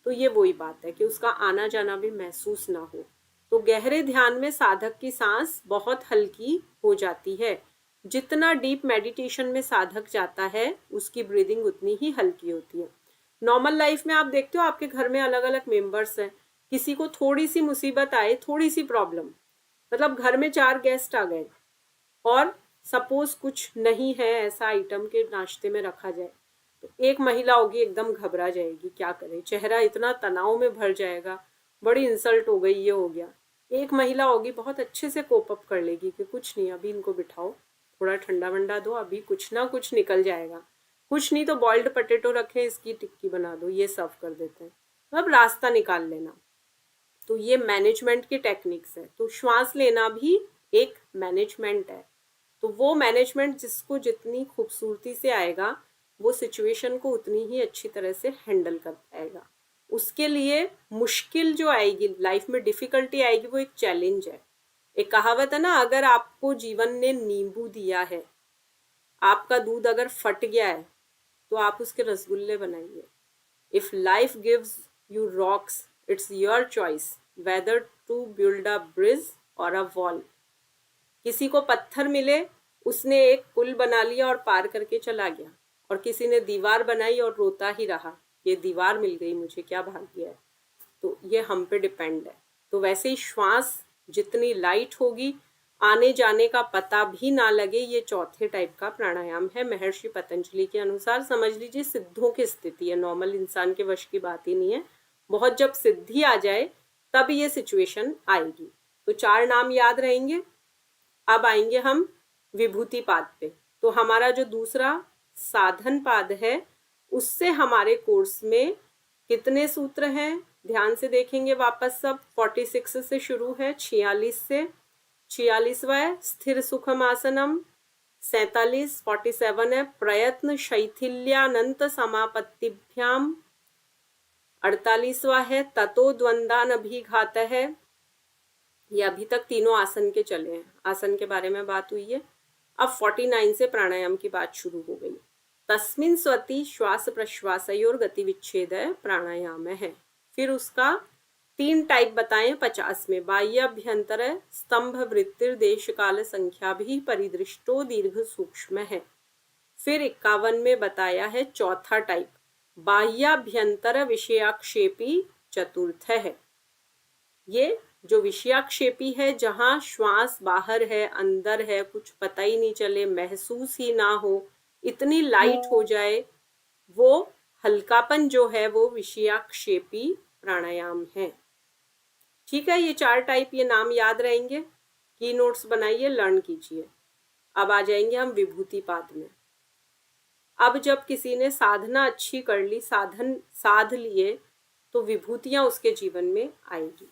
तो ये वही बात है कि उसका आना जाना भी महसूस ना हो। तो गहरे ध्यान में साधक की सांस बहुत हल्की हो जाती है। जितना डीप मेडिटेशन में साधक जाता है, उसकी ब्रीदिंग उतनी ही हल्की होती है। नॉर्मल लाइफ में आप देखते हो आपके घर में अलग अलग मेंबर्स हैं, किसी को थोड़ी सी मुसीबत आए, थोड़ी सी प्रॉब्लम, मतलब घर में 4 गेस्ट आ गए और सपोज कुछ नहीं है ऐसा आइटम के नाश्ते में रखा जाए, तो एक महिला होगी एकदम घबरा जाएगी, क्या करे, चेहरा इतना तनाव में भर जाएगा, बड़ी इंसल्ट हो गई, ये हो गया। एक महिला होगी बहुत अच्छे से कोप अप कर लेगी कि कुछ नहीं, अभी इनको बिठाओ, थोड़ा ठंडा वंडा दो, अभी कुछ ना कुछ निकल जाएगा, कुछ नहीं तो बॉइल्ड पोटैटो रखे, इसकी टिक्की बना दो, ये सर्व कर देते हैं, मतलब रास्ता निकाल लेना। तो ये मैनेजमेंट की टेक्निक्स है। तो श्वास लेना भी एक मैनेजमेंट है। तो वो मैनेजमेंट जिसको जितनी खूबसूरती से आएगा, वो सिचुएशन को उतनी ही अच्छी तरह से हैंडल कर पाएगा। उसके लिए मुश्किल जो आएगी लाइफ में, डिफिकल्टी आएगी, वो एक चैलेंज है। एक कहावत है ना, अगर आपको जीवन ने नींबू दिया है, आपका दूध अगर फट गया है, तो आप उसके रसगुल्ले बनाइए। If life gives you rocks, it's your choice whether to build a bridge और अ वॉल। किसी को पत्थर मिले, उसने एक पुल बना लिया और पार करके चला गया, और किसी ने दीवार बनाई और रोता ही रहा, ये दीवार मिल गई मुझे, क्या भाग्य है। तो ये हम पे डिपेंड है। तो वैसे ही श्वास जितनी लाइट होगी, आने जाने का पता भी ना लगे, ये चौथे टाइप का प्राणायाम है महर्षि पतंजलि के अनुसार। समझ लीजिए सिद्धों की स्थिति है, नॉर्मल इंसान के वश की बात ही नहीं है। बहुत जब सिद्धि आ जाए तब ये सिचुएशन आएगी। तो 4 नाम याद रहेंगे। अब आएंगे हम विभूति पाद पे। तो हमारा जो दूसरा साधन पाद है, उससे हमारे कोर्स में कितने सूत्र हैं, ध्यान से देखेंगे वापस सब। 46 से शुरू है, 46 से 46वां है स्थिर सुखम आसनम, 47 है प्रयत्न शैथिल्यानंत समापत्तिभ्याम, 48वां है ततो द्वंदान अभिघात है। ये अभी तक तीनों आसन के चले हैं, आसन के बारे में बात हुई है। अब 49 से प्राणायाम की बात शुरू हो गई। तस्मिन् स्वति श्वास प्रश्वासयोर गति विच्छेद प्राणायाम है। फिर उसका 3 टाइप बताएं 50 में। बाह्य अभ्यंतर स्तंभ वृत्तिर देश काल संख्या भी परिदृष्टो दीर्घ सूक्ष्म है। फिर 51 में बताया है चौथा टाइप, बाह्याभ्यंतर विषयाक्षेपी चतुर्थ है। ये जो विषयाक्षेपी है, जहां श्वास बाहर है अंदर है, कुछ पता ही नहीं चले, महसूस ही ना हो, इतनी लाइट हो जाए, वो हल्कापन जो है वो विषयाक्षेपी प्राणायाम है। ठीक है, ये 4 टाइप, ये नाम याद रहेंगे, की नोट्स बनाइए, लर्न कीजिए। अब आ जाएंगे हम विभूतिपाद में। अब जब किसी ने साधना अच्छी कर ली, साध लिए, तो विभूतियां उसके जीवन में आएगी।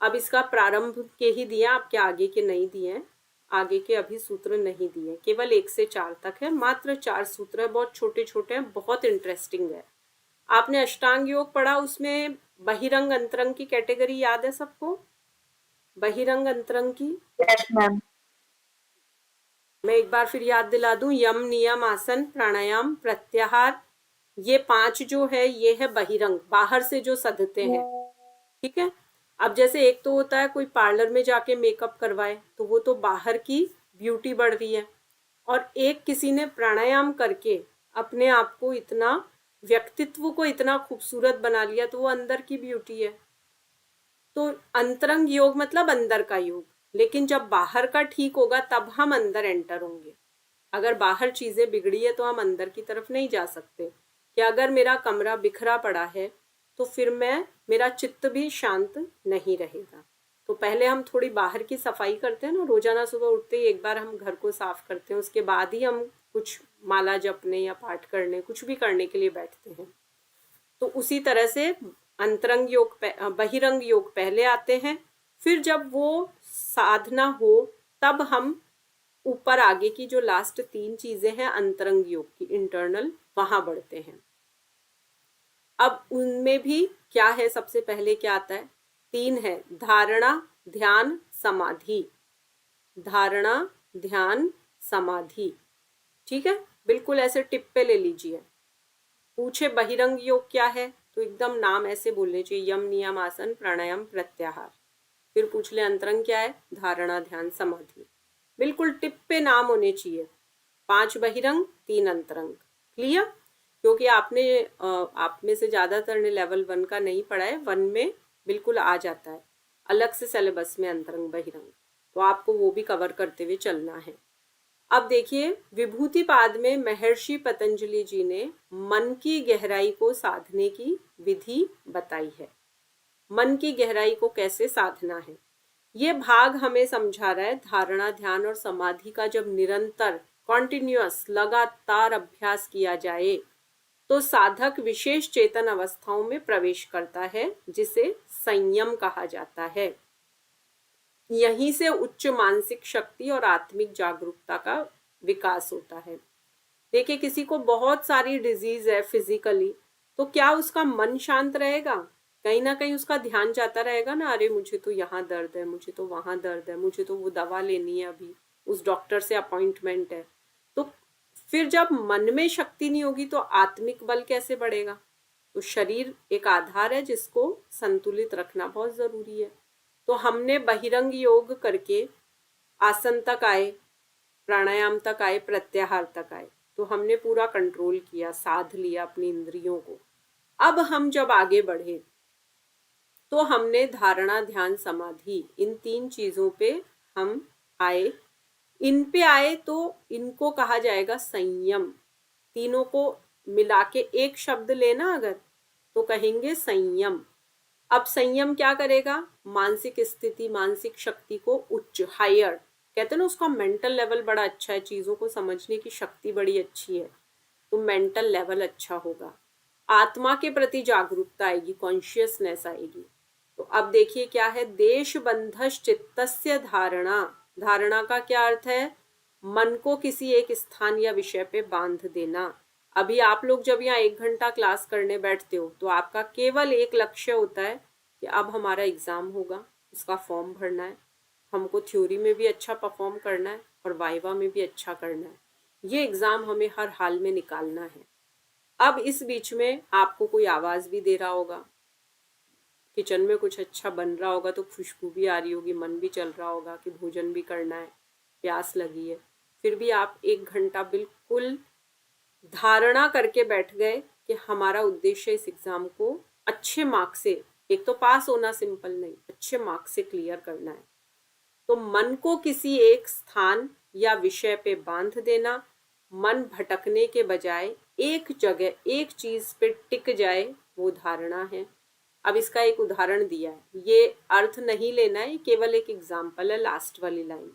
अब इसका प्रारंभ के ही दिया, आपके आगे के नहीं दिए, आगे के अभी सूत्र नहीं दिए, केवल 1 से 4 तक है, मात्र 4 सूत्र है, बहुत छोटे छोटे हैं, बहुत इंटरेस्टिंग है। आपने अष्टांग योग पढ़ा, उसमें बहिरंग अंतरंग की कैटेगरी याद है सबको? बहिरंग अंतरंग की यस मैम। मैं एक बार फिर याद दिला दूं, यम, नियम, आसन, प्राणायाम, प्रत्याहार, ये 5 जो है ये है बहिरंग, बाहर से जो सधते हैं। ठीक है, अब जैसे एक तो होता है कोई पार्लर में जाके मेकअप करवाए, तो वो तो बाहर की ब्यूटी बढ़ रही है, और एक किसी ने प्राणायाम करके अपने आप को इतना, व्यक्तित्व को इतना खूबसूरत बना लिया, तो वो अंदर की ब्यूटी है। तो अंतरंग योग मतलब अंदर का योग, लेकिन जब बाहर का ठीक होगा तब हम अंदर एंटर होंगे। अगर बाहर चीजें बिगड़ी है तो हम अंदर की तरफ नहीं जा सकते। कि अगर मेरा कमरा बिखरा पड़ा है तो फिर मेरा चित्त भी शांत नहीं रहेगा। तो पहले हम थोड़ी बाहर की सफाई करते हैं ना, रोजाना सुबह उठते ही एक बार हम घर को साफ करते हैं, उसके बाद ही हम कुछ माला जपने या पाठ करने, कुछ भी करने के लिए बैठते हैं। तो उसी तरह से अंतरंग योग, बहिरंग योग पहले आते हैं, फिर जब वो साधना हो तब हम ऊपर आगे की जो लास्ट 3 चीजें हैं अंतरंग योग की, इंटरनल, वहां बढ़ते हैं। अब उनमें भी क्या है, सबसे पहले क्या आता है? 3 है, धारणा, ध्यान, समाधि। धारणा, ध्यान, समाधि। ठीक है, बिल्कुल ऐसे टिप पे ले लीजिए। पूछे बहिरंग योग क्या है तो एकदम नाम ऐसे बोलने चाहिए, यम, नियम, आसन, प्राणायाम, प्रत्याहार। फिर पूछ ले अंतरंग क्या है, धारणा, ध्यान, समाधि। बिल्कुल टिप पे नाम होने चाहिए। 5 बहिरंग, 3 अंतरंग। क्लियर? क्योंकि आप में से ज्यादातर ने लेवल 1 का नहीं पढ़ा है, 1 में बिल्कुल आ जाता है अलग से सिलेबस में अंतरंग बहिरंग, तो आपको वो भी कवर करते हुए चलना है। अब देखिए, विभूतिपाद में महर्षि पतंजलि जी ने मन की गहराई को साधने की विधि बताई है। मन की गहराई को कैसे साधना है, ये भाग हमें समझा रहा है। धारणा, ध्यान और समाधि का जब निरंतर, कॉन्टिन्यूअस, लगातार अभ्यास किया जाए तो साधक विशेष चेतन अवस्थाओं में प्रवेश करता है, जिसे संयम कहा जाता है। यहीं से उच्च मानसिक शक्ति और आत्मिक जागरूकता का विकास होता है। देखिए, किसी को बहुत सारी डिजीज है फिजिकली, तो क्या उसका मन शांत रहेगा? कहीं ना कहीं उसका ध्यान जाता रहेगा ना, अरे मुझे तो यहाँ दर्द है, मुझे तो वहां दर्द है, मुझे तो वो दवा लेनी है, अभी उस डॉक्टर से अपॉइंटमेंट है। तो फिर जब मन में शक्ति नहीं होगी तो आत्मिक बल कैसे बढ़ेगा? तो शरीर एक आधार है जिसको संतुलित रखना बहुत जरूरी है। तो हमने बहिरंग योग करके आसन तक आए, प्राणायाम तक आए, प्रत्याहार तक आए, तो हमने पूरा कंट्रोल किया, साध लिया अपनी इंद्रियों को। अब हम जब आगे बढ़े तो हमने धारणा, ध्यान, समाधि, इन 3 चीजों पे हम आए। इन पे आए तो इनको कहा जाएगा संयम। तीनों को मिला के एक शब्द लेना अगर, तो कहेंगे संयम। अब संयम क्या करेगा? मानसिक स्थिति, मानसिक शक्ति को उच्च, हायर, कहते हैं ना, उसका मेंटल लेवल बड़ा अच्छा है, चीजों को समझने की शक्ति बड़ी अच्छी है, तो मेंटल लेवल अच्छा होगा। आत्मा के प्रति जागरूकता आएगी, कॉन्शियसनेस आएगी। तो अब देखिए क्या है, देश बंधस चित्तस्य धारणा। धारणा का क्या अर्थ है? मन को किसी एक स्थान या विषय पे बांध देना। अभी आप लोग जब यहाँ 1 घंटा क्लास करने बैठते हो तो आपका केवल एक लक्ष्य होता है कि अब हमारा एग्जाम होगा, उसका फॉर्म भरना है, हमको थ्योरी में भी अच्छा परफॉर्म करना है और वाइवा में भी अच्छा करना है। ये एग्जाम हमें हर हाल में निकालना है। अब इस बीच में आपको कोई आवाज भी दे रहा होगा, किचन में कुछ अच्छा बन रहा होगा तो खुशबू भी आ रही होगी, मन भी चल रहा होगा कि भोजन भी करना है, प्यास लगी है, फिर भी आप 1 घंटा बिल्कुल धारणा करके बैठ गए कि हमारा उद्देश्य इस एग्जाम को अच्छे मार्क से, एक तो पास होना सिंपल नहीं, अच्छे मार्क्स से क्लियर करना है। तो मन को किसी एक स्थान या विषय पे बांध देना, मन भटकने के बजाय एक जगह एक चीज पे टिक जाए, वो धारणा है। अब इसका एक उदाहरण दिया है, ये अर्थ नहीं लेना है, केवल एक एग्जाम्पल है। लास्ट वाली लाइन,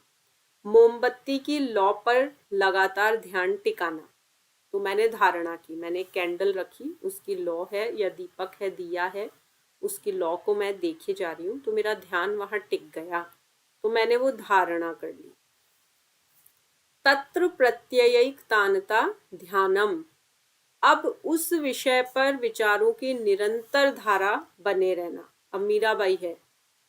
मोमबत्ती की लौ पर लगातार ध्यान टिकाना। तो मैंने धारणा की, मैंने कैंडल रखी, उसकी लौ है या दीपक है, दिया है, उसकी लौ को मैं देखे जा रही हूँ, तो मेरा ध्यान वहां टिक गया, तो मैंने वो धारणा कर ली। तत्र प्रत्ययिकतानता ध्यानम, अब उस विषय पर विचारों की निरंतर धारा बने रहना। अब मीराबाई है,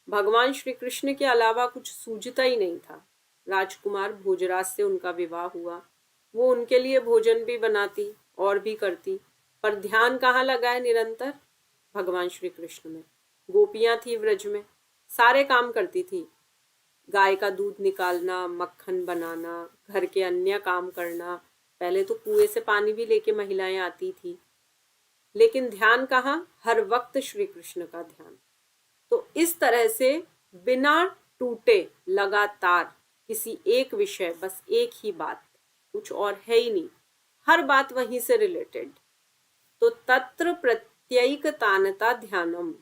भगवान श्री कृष्ण के अलावा कुछ सूझता ही नहीं था। राजकुमार भोजराज से उनका विवाह हुआ, वो उनके लिए भोजन भी बनाती और भी करती, पर ध्यान कहाँ लगा है निरंतर? भगवान श्री कृष्ण में। गोपियां थी व्रज में, सारे काम करती थी, गाय का दूध निकालना, मक्खन बनाना, घर के अन्य काम करना। पहले तो कुएं से पानी भी लेके महिलाएं आती थी, लेकिन ध्यान कहाँ? हर वक्त श्री कृष्ण का ध्यान। तो इस तरह से बिना टूटे लगातार किसी एक विषय, बस एक ही बात, कुछ और है ही नहीं, हर बात वहीं से रिलेटेड। तो तत्र प्रत्ययिकतानता ध्यानम।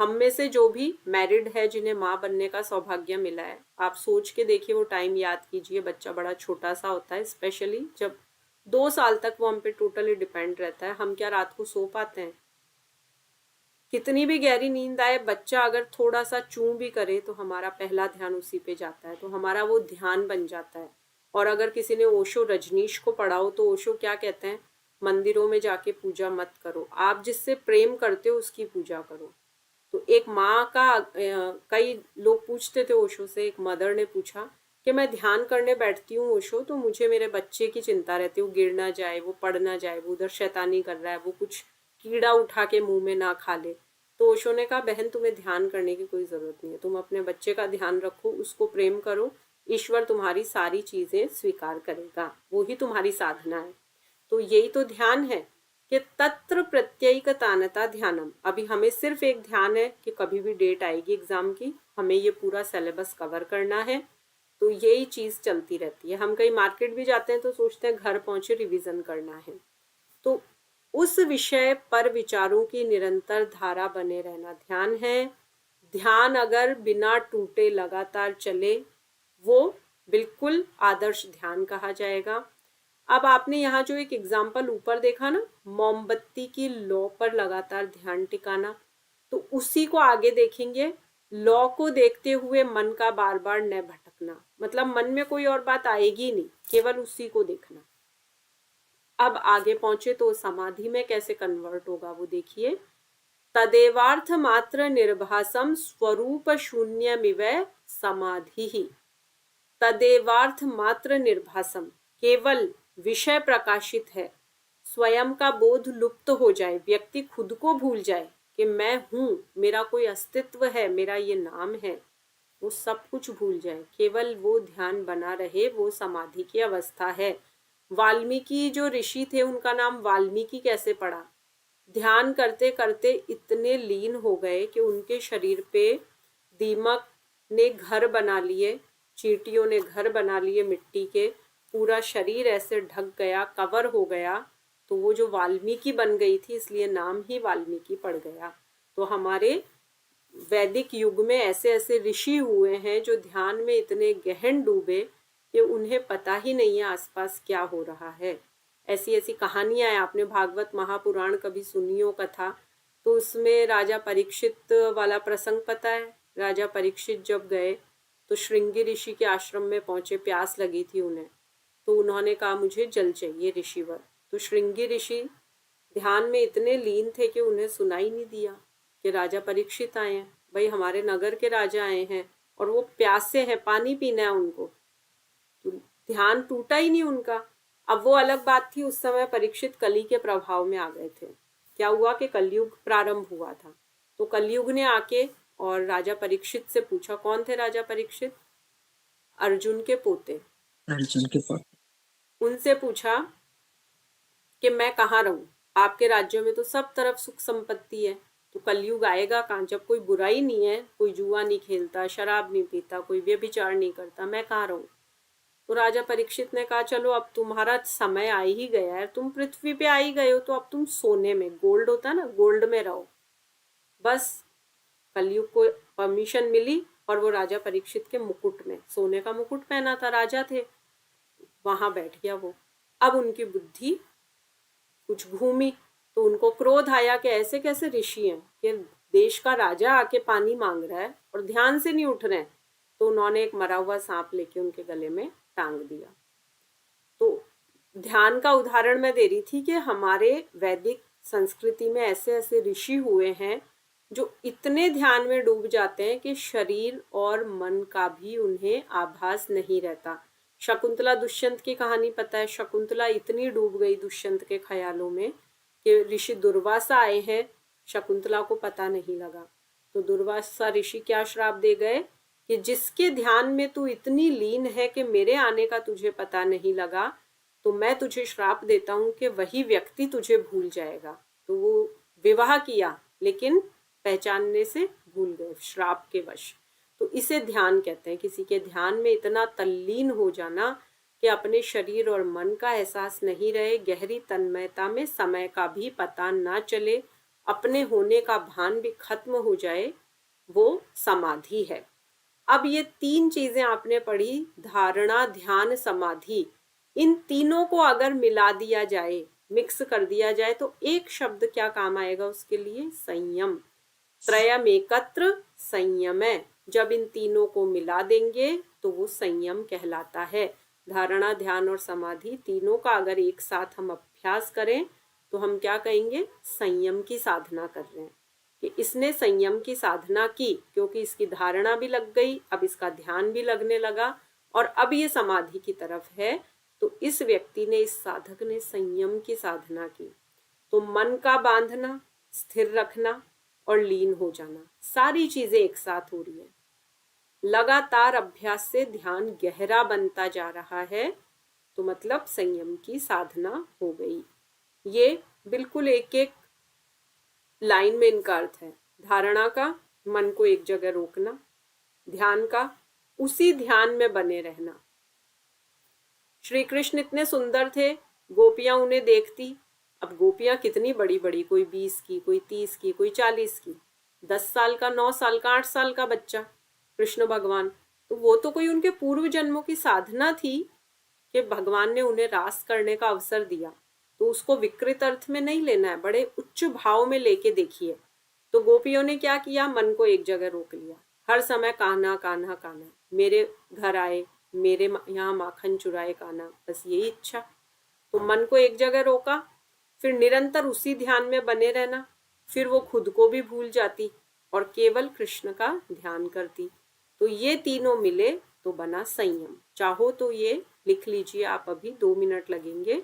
हम में से जो भी मैरिड है, जिन्हें माँ बनने का सौभाग्य मिला है, आप सोच के देखिए, वो टाइम याद कीजिए, बच्चा बड़ा छोटा सा होता है, स्पेशली जब 2 साल तक वो हम पे टोटली डिपेंड रहता है। हम क्या रात को सो पाते हैं? कितनी भी गहरी नींद आए, बच्चा अगर थोड़ा सा चूं भी करे तो हमारा पहला ध्यान उसी पे जाता है, तो हमारा वो ध्यान बन जाता है। और अगर किसी ने ओशो रजनीश को पढ़ा हो, तो ओशो क्या कहते हैं? मंदिरों में जाके पूजा मत करो, आप जिससे प्रेम करते हो उसकी पूजा करो। तो एक माँ का कई लोग पूछते थे ओशो से, एक मदर ने पूछा कि मैं ध्यान करने बैठती हूँ ओशो, तो मुझे मेरे बच्चे की चिंता रहती है, वो गिर ना जाए, वो पड़ ना जाए, वो उधर शैतानी कर रहा है, वो कुछ कीड़ा उठा के मुंह में ना खा ले। तो ओशो ने कहा, बहन तुम्हें ध्यान करने की कोई जरूरत नहीं है, तुम अपने बच्चे का ध्यान रखो, उसको प्रेम करो, ईश्वर तुम्हारी सारी चीजें स्वीकार करेगा, वो ही तुम्हारी साधना है। तो यही तो ध्यान है कि तत्र प्रत्ययिकतानता ध्यानम। अभी हमें सिर्फ एक ध्यान है कि कभी भी डेट आएगी एग्जाम की, हमें ये पूरा सिलेबस कवर करना है, तो यही चीज चलती रहती है। हम कहीं मार्केट भी जाते हैं तो सोचते हैं घर पहुंचे रिवीजन करना है। तो उस विषय पर विचारों की निरंतर धारा बने रहना ध्यान है। ध्यान अगर बिना टूटे लगातार चले, वो बिल्कुल आदर्श ध्यान कहा जाएगा। अब आपने यहाँ जो एक एग्जाम्पल ऊपर देखा ना, मोमबत्ती की लौ पर लगातार ध्यान टिकाना, तो उसी को आगे देखेंगे। लौ को देखते हुए मन का बार बार न भटकना, मतलब मन में कोई और बात आएगी नहीं, केवल उसी को देखना। अब आगे पहुंचे तो समाधि में कैसे कन्वर्ट होगा वो देखिए। तदेवार्थ मात्र निर्भासम स्वरूप शून्यमिव समाधि। तदेवार्थ मात्र निर्भासम, केवल विषय प्रकाशित है, स्वयं का बोध लुप्त हो जाए, व्यक्ति खुद को भूल जाए कि मैं हूं, मेरा कोई अस्तित्व है, मेरा ये नाम है, वो सब कुछ भूल जाए, केवल वो ध्यान बना रहे, वो समाधि की अवस्था है। वाल्मीकि जो ऋषि थे, उनका नाम वाल्मीकि कैसे पड़ा? ध्यान करते करते इतने लीन हो गए कि उनके शरीर पे दीमक ने घर बना लिए, चींटियों ने घर बना लिए मिट्टी के, पूरा शरीर ऐसे ढक गया, कवर हो गया, तो वो जो वाल्मीकि बन गई थी, इसलिए नाम ही वाल्मीकि पड़ गया। तो हमारे वैदिक युग में ऐसे ऐसे ऋषि हुए हैं जो ध्यान में इतने गहन डूबे कि उन्हें पता ही नहीं है आसपास क्या हो रहा है। ऐसी ऐसी कहानियां हैं, आपने भागवत महापुराण कभी सुनी हो कथा, तो उसमें राजा परीक्षित वाला प्रसंग पता है। राजा परीक्षित जब गए तो श्रृंगी ऋषि के आश्रम में पहुंचे, प्यास लगी थी उन्हें, तो उन्होंने कहा मुझे जल चाहिए ऋषिवर। तो श्रृंगी ऋषि ध्यान में इतने लीन थे कि उन्हें सुनाई नहीं दिया कि राजा परीक्षित आए हैं, भाई हमारे नगर के राजा आए हैं और वो प्यासे हैं, पानी पीना है उनको, तो ध्यान टूटा ही नहीं उनका। अब वो अलग बात थी, उस समय परीक्षित कली के प्रभाव में आ गए थे। क्या हुआ कि कलयुग प्रारंभ हुआ था, तो कलयुग ने आके और राजा परीक्षित से पूछा, कौन थे राजा परीक्षित? अर्जुन के पोते। अर्जुन के पोते। उनसे पूछा कि मैं कहाँ रहूं, आपके राज्य में तो सब तरफ सुख संपत्ति है, तो कलयुग आएगा कहाँ, जब कोई बुराई नहीं है, कोई जुआ नहीं खेलता, शराब नहीं पीता, कोई व्यभिचार नहीं करता, मैं कहाँ रहूं। तो राजा परीक्षित ने कहा चलो अब तुम्हारा समय आ ही गया है, तुम पृथ्वी पे आ ही गए हो, तो अब तुम सोने में, गोल्ड होता ना, गोल्ड में रहो। बस कलयुग को परमिशन मिली और वो राजा परीक्षित के मुकुट में, सोने का मुकुट पहना था, राजा थे, वहां बैठ गया वो। अब उनकी बुद्धि कुछ घूमी, तो उनको क्रोध आया कि ऐसे कैसे ऋषि हैं कि देश का राजा आके पानी मांग रहा है और ध्यान से नहीं उठ रहे हैं। तो उन्होंने एक मरा हुआ सांप लेके उनके गले में टांग दिया। तो ध्यान का उदाहरण मैं दे रही थी कि हमारे वैदिक संस्कृति में ऐसे ऐसे ऋषि हुए हैं जो इतने ध्यान में डूब जाते हैं कि शरीर और मन का भी उन्हें आभास नहीं रहता। शकुंतला दुष्यंत की कहानी पता है, शकुंतला इतनी डूब गई दुष्यंत के ख्यालों में कि ऋषि दुर्वासा आए हैं, शकुंतला को पता नहीं लगा। तो दुर्वासा ऋषि क्या श्राप दे गए कि जिसके ध्यान में तू इतनी लीन है कि मेरे आने का तुझे पता नहीं लगा, तो मैं तुझे श्राप देता हूं कि वही व्यक्ति तुझे भूल जाएगा। तो वो विवाह किया लेकिन पहचानने से भूल गए, श्राप के वश। तो इसे ध्यान कहते हैं, किसी के ध्यान में इतना तल्लीन हो जाना कि अपने शरीर और मन का एहसास नहीं रहे, गहरी तन्मयता में समय का भी पता ना चले, अपने होने का भान भी खत्म हो जाए, वो समाधि है। अब ये तीन चीजें आपने पढ़ी, धारणा, ध्यान, समाधि, इन तीनों को अगर मिला दिया जाए, मिक्स कर दिया जाए, तो एक शब्द क्या काम आएगा उसके लिए? संयम। त्रयम एकत्र संयमः। जब इन तीनों को मिला देंगे तो वो संयम कहलाता है। धारणा, ध्यान और समाधि तीनों का अगर एक साथ हम अभ्यास करें तो हम क्या कहेंगे? संयम की साधना कर रहे हैं। कि इसने संयम की साधना की क्योंकि इसकी धारणा भी लग गई, अब इसका ध्यान भी लगने लगा और अब ये समाधि की तरफ है। तो इस व्यक्ति ने, इस साधक ने संयम की साधना की। तो मन का बांधना, स्थिर रखना और लीन हो जाना, सारी चीजें एक साथ हो रही है। लगातार अभ्यास से ध्यान गहरा बनता जा रहा है, तो मतलब संयम की साधना हो गई। ये बिल्कुल एक एक लाइन में इनका अर्थ है। धारणा का, मन को एक जगह रोकना, ध्यान का, उसी ध्यान में बने रहना। श्री कृष्ण इतने सुंदर थे, गोपियां उन्हें देखती। अब गोपियां कितनी बड़ी बड़ी, कोई 20 की, कोई 30 की, कोई 40 की, 10 साल का, 9 साल का, 8 साल का बच्चा कृष्ण भगवान, तो वो तो कोई उनके पूर्व जन्मों की साधना थी कि भगवान ने उन्हें रास करने का अवसर दिया। तो उसको विकृत अर्थ में नहीं लेना है, बड़े उच्च भाव में लेके देखिए। तो गोपियों ने क्या किया? मन को एक जगह रोक लिया, हर समय कान्हा कान्हा कान्हा, मेरे घर आए, मेरे यहाँ माखन चुराए कान्हा, बस यही इच्छा। तो मन को एक जगह रोका, फिर निरंतर उसी ध्यान में बने रहना, फिर वो खुद को भी भूल जाती और केवल कृष्ण का ध्यान करती। तो ये तीनों मिले तो बना संयम। चाहो तो ये लिख लीजिए आप, अभी 2 मिनट लगेंगे।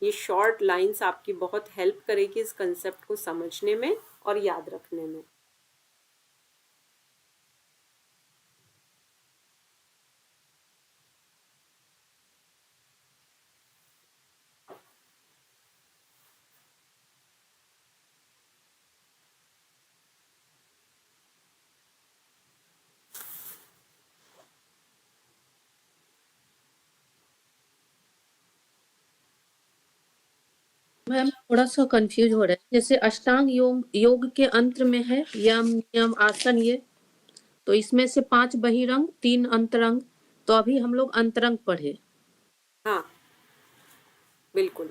ये शॉर्ट लाइंस आपकी बहुत हेल्प करेगी इस कंसेप्ट को समझने में और याद रखने में। मैम थोड़ा सा कंफ्यूज हो रहा है, जैसे अष्टांग योग के अंतर में है यम नियम आसन, ये तो इसमें से 5 बहिरंग 3 अंतरंग, तो अभी हम लोग अंतरंग पढ़े। हाँ बिल्कुल।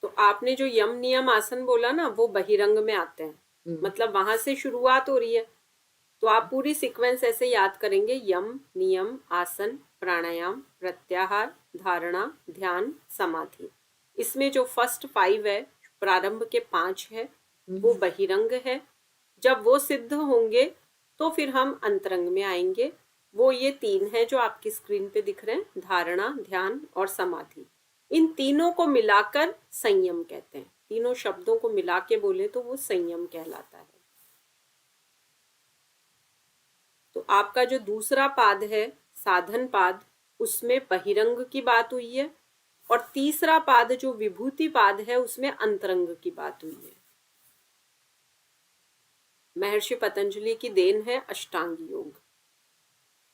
तो आपने जो यम नियम आसन बोला ना, वो बहिरंग में आते हैं, मतलब वहां से शुरुआत हो रही है। तो आप पूरी सीक्वेंस ऐसे याद करेंगे, यम, नियम, आसन, प्राणायाम, प्रत्याहार, धारणा, ध्यान, समाधि। इसमें जो फर्स्ट 5 है, प्रारंभ के 5 है, वो बहिरंग है। जब वो सिद्ध होंगे तो फिर हम अंतरंग में आएंगे। वो ये 3 है जो आपकी स्क्रीन पे दिख रहे हैं, धारणा, ध्यान और समाधि। इन तीनों को मिलाकर संयम कहते हैं। तीनों शब्दों को मिला के बोले तो वो संयम कहलाता है। तो आपका जो दूसरा पाद है, साधन पाद, उसमें बहिरंग की बात हुई है और तीसरा पाद जो विभूति पाद है उसमें अंतरंग की बात हुई है। महर्षि पतंजलि की देन है अष्टांग योग।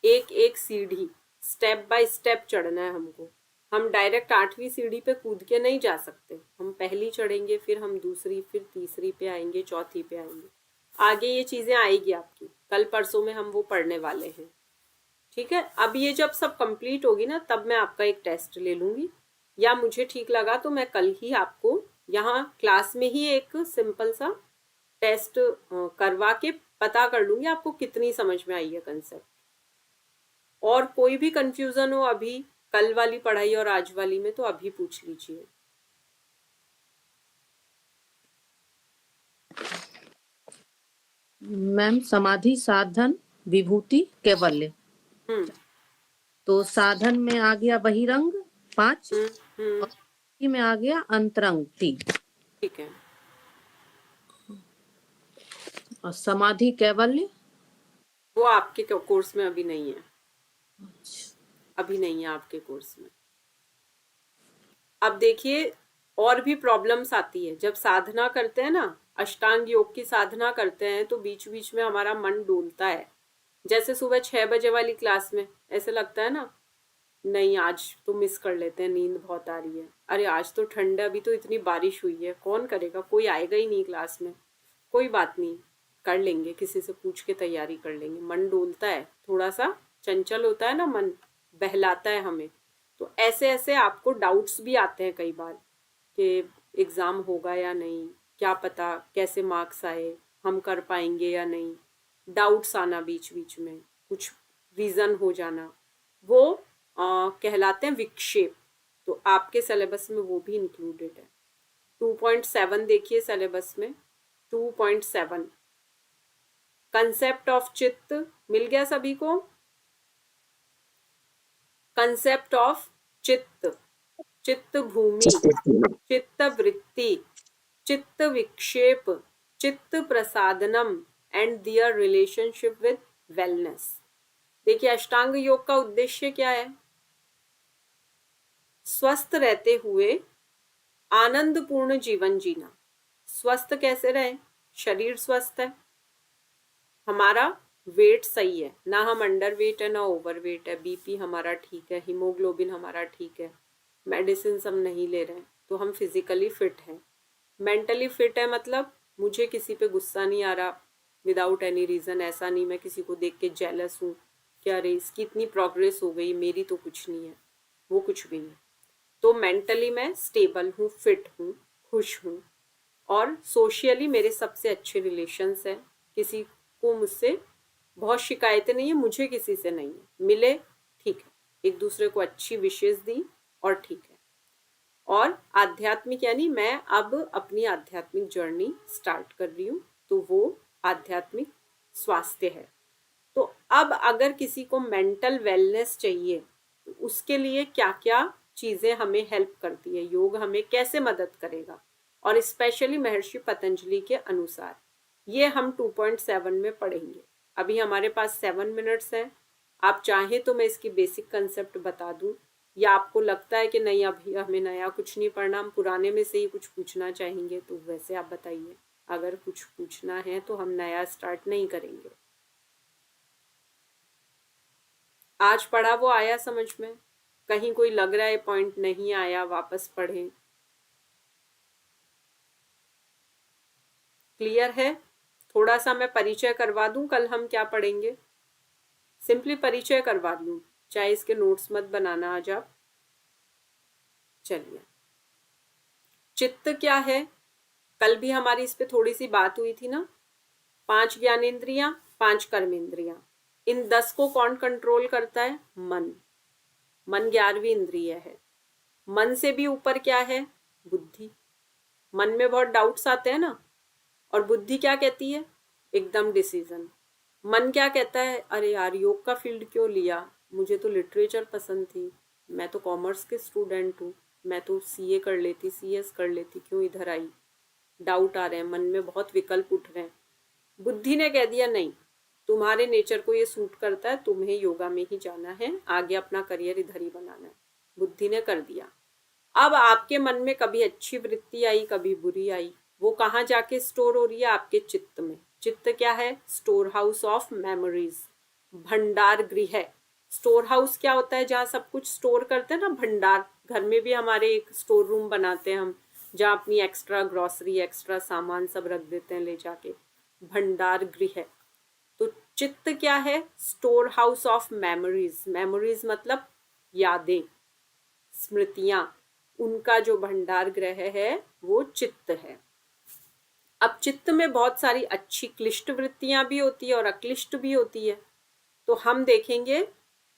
एक एक सीढ़ी स्टेप बाय स्टेप चढ़ना है हमको। हम डायरेक्ट 8वीं सीढ़ी पे कूद के नहीं जा सकते। हम पहली चढ़ेंगे, फिर हम दूसरी, फिर तीसरी पे आएंगे, चौथी पे आएंगे। आगे ये चीजें आएगी आपकी, कल परसों में हम वो पढ़ने वाले हैं। ठीक है, अब ये जब सब कंप्लीट होगी ना, तब मैं आपका एक टेस्ट ले लूंगी, या मुझे ठीक लगा तो मैं कल ही आपको यहाँ क्लास में ही एक सिंपल सा टेस्ट करवा के पता कर लूंगी आपको कितनी समझ में आई है कंसेप्ट। और कोई भी कंफ्यूजन हो अभी कल वाली पढ़ाई और आज वाली में, तो अभी पूछ लीजिए। मैम समाधि, साधन, विभूति, कैवल्य। तो साधन में आ गया बहिरंग 5 और विभूति में आ गया अंतरंग 3। ठीक है। और समाधि, कैवल्य वो आपके कोर्स में अभी नहीं है, अभी नहीं है आपके कोर्स में। अब देखिए, और भी प्रॉब्लम्स आती है जब साधना करते हैं ना, अष्टांग योग की साधना करते हैं, तो बीच बीच में हमारा मन डोलता है। जैसे सुबह 6 बजे वाली क्लास में ऐसे लगता है ना, नहीं आज तो मिस कर लेते हैं, नींद बहुत आ रही है, अरे आज तो ठंड है, अभी तो इतनी बारिश हुई है, कौन करेगा, कोई आएगा ही नहीं क्लास में। कोई बात नहीं, कर लेंगे, किसी से पूछ के तैयारी कर लेंगे। मन डोलता है, थोड़ा सा चंचल होता है ना मन, बहलाता है हमें। तो ऐसे ऐसे आपको डाउट्स भी आते हैं कई बार कि एग्ज़ाम होगा या नहीं, क्या पता कैसे मार्क्स आए, हम कर पाएंगे या नहीं। डाउट्स आना बीच बीच में, कुछ रीज़न हो जाना, वो कहलाते हैं विक्षेप। तो आपके सिलेबस में वो भी इंक्लूडेड है। 2.7 देखिए सिलेबस में, 2.7 कंसेप्ट ऑफ चित्त मिल गया सभी को। कंसेप्ट ऑफ चित्त, चित्त भूमि, चित्त वृत्ति, चित्त विक्षेप, चित्त प्रसादनम and their relationship with wellness. देखिए, अष्टांग योग का उद्देश्य क्या है? स्वस्थ रहते हुए आनंदपूर्ण जीवन जीना। स्वस्थ कैसे रहे? शरीर स्वस्थ है, हमारा वेट सही है, ना हम अंडर वेट है ना ओवर वेट है, बीपी हमारा ठीक है, हीमोग्लोबिन हमारा ठीक है, मेडिसिन हम नहीं ले रहे हैं, तो हम फिजिकली फिट हैं। मेंटली फिट है मतलब मुझे किसी पे गुस्सा नहीं आ रहा विदाउट एनी रीज़न। ऐसा नहीं मैं किसी को देख के जेलस हूँ कि अरे इसकी इतनी प्रोग्रेस हो गई, मेरी तो कुछ नहीं है, वो कुछ भी नहीं। तो मेंटली मैं स्टेबल हूँ, फिट हूँ, खुश हूँ, और सोशियली मेरे सबसे अच्छे रिलेशंस हैं। किसी को मुझसे बहुत शिकायतें नहीं है, मुझे किसी से नहीं है, मिले ठीक है, एक दूसरे को अच्छी विशेष दी और ठीक है। और आध्यात्मिक यानी मैं अब अपनी आध्यात्मिक जर्नी स्टार्ट कर रही हूँ, तो वो आध्यात्मिक स्वास्थ्य है। तो अब अगर किसी को मेंटल वेलनेस चाहिए, तो उसके लिए क्या क्या चीज़ें हमें हेल्प करती है, योग हमें कैसे मदद करेगा, और स्पेशली महर्षि पतंजलि के अनुसार, ये हम 2.7 में पढ़ेंगे। अभी हमारे पास 7 मिनट्स हैं। आप चाहें तो मैं इसकी बेसिक कंसेप्ट बता दूं, या आपको लगता है कि नहीं अभी हमें नया कुछ नहीं पढ़ना, हम पुराने में से ही कुछ पूछना चाहेंगे, तो वैसे आप बताइए। अगर कुछ पूछना है तो हम नया स्टार्ट नहीं करेंगे। आज पढ़ा वो आया समझ में? कहीं कोई लग रहा है पॉइंट नहीं आया, वापस पढ़ें। क्लियर है? थोड़ा सा मैं परिचय करवा दूं, कल हम क्या पढ़ेंगे, सिंपली परिचय करवा दूं, चाहे इसके नोट्स मत बनाना आज आप। चलिए, चित्त क्या है? कल भी हमारी इस पे थोड़ी सी बात हुई थी ना। 5 ज्ञानेंद्रियां, 5 कर्मेंद्रियां, इन 10 को कौन कंट्रोल करता है? मन। मन 11वीं इंद्रिय है। मन से भी ऊपर क्या है? बुद्धि। मन में बहुत डाउट्स आते हैं ना, और बुद्धि क्या कहती है? एकदम डिसीजन। मन क्या कहता है? अरे यार योग का फील्ड क्यों लिया, मुझे तो लिटरेचर पसंद थी, मैं तो कॉमर्स के स्टूडेंट हूँ, मैं तो सीए कर लेती, सीएस कर लेती, क्यों इधर आई? डाउट आ रहे हैं मन में, बहुत विकल्प उठ रहे हैं। बुद्धि ने कह दिया नहीं, तुम्हारे नेचर को ये सूट करता है, तुम्हें योगा में ही जाना है, आगे अपना करियर इधर ही बनाना है। बुद्धि ने कर दिया। अब आपके मन में कभी अच्छी वृत्ति आई, कभी बुरी आई, वो कहाँ जाके स्टोर हो रही है? आपके चित्त में। चित्त क्या है? स्टोर हाउस ऑफ मेमोरीज, भंडार गृह। स्टोर हाउस क्या होता है? जहाँ सब कुछ स्टोर करते हैं ना, भंडार। घर में भी हमारे एक स्टोर रूम बनाते हैं हम, जहाँ अपनी एक्स्ट्रा ग्रॉसरी, एक्स्ट्रा सामान सब रख देते हैं ले जाके, भंडार गृह। तो चित्त क्या है? Store house of memories. Memories मतलब यादें, स्मृतियां, उनका जो भंडार गृह है वो चित्त है। अब चित्त में बहुत सारी अच्छी क्लिष्ट वृत्तियां भी होती है और अक्लिष्ट भी होती है। तो हम देखेंगे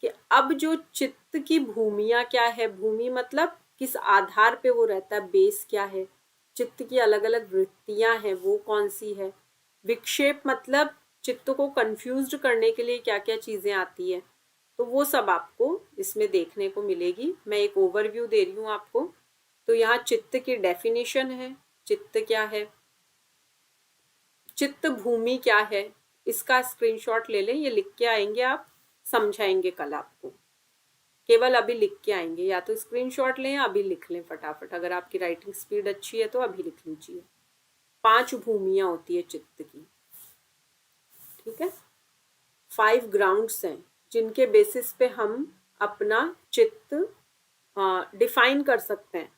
कि अब जो चित्त की भूमियां क्या है, भूमि मतलब किस आधार पे वो रहता है, बेस क्या है, चित्त की अलग अलग वृत्तियां हैं वो कौन सी है, विक्षेप मतलब चित्त को कंफ्यूज्ड करने के लिए क्या क्या चीजें आती है, तो वो सब आपको इसमें देखने को मिलेगी। मैं एक ओवरव्यू दे रही हूँ आपको। तो यहाँ चित्त की डेफिनेशन है, चित्त क्या है, चित्त भूमि क्या है, इसका स्क्रीनशॉट ले लें, ये लिख के आएंगे आप, समझाएंगे कल आपको। केवल अभी लिख के आएंगे, या तो स्क्रीनशॉट लें या अभी लिख लें फटाफट। अगर आपकी राइटिंग स्पीड अच्छी है तो अभी लिख लीजिए। 5 भूमियां होती है चित्त की, ठीक है। 5 ग्राउंड्स हैं जिनके बेसिस पे हम अपना चित्त डिफाइन कर सकते हैं।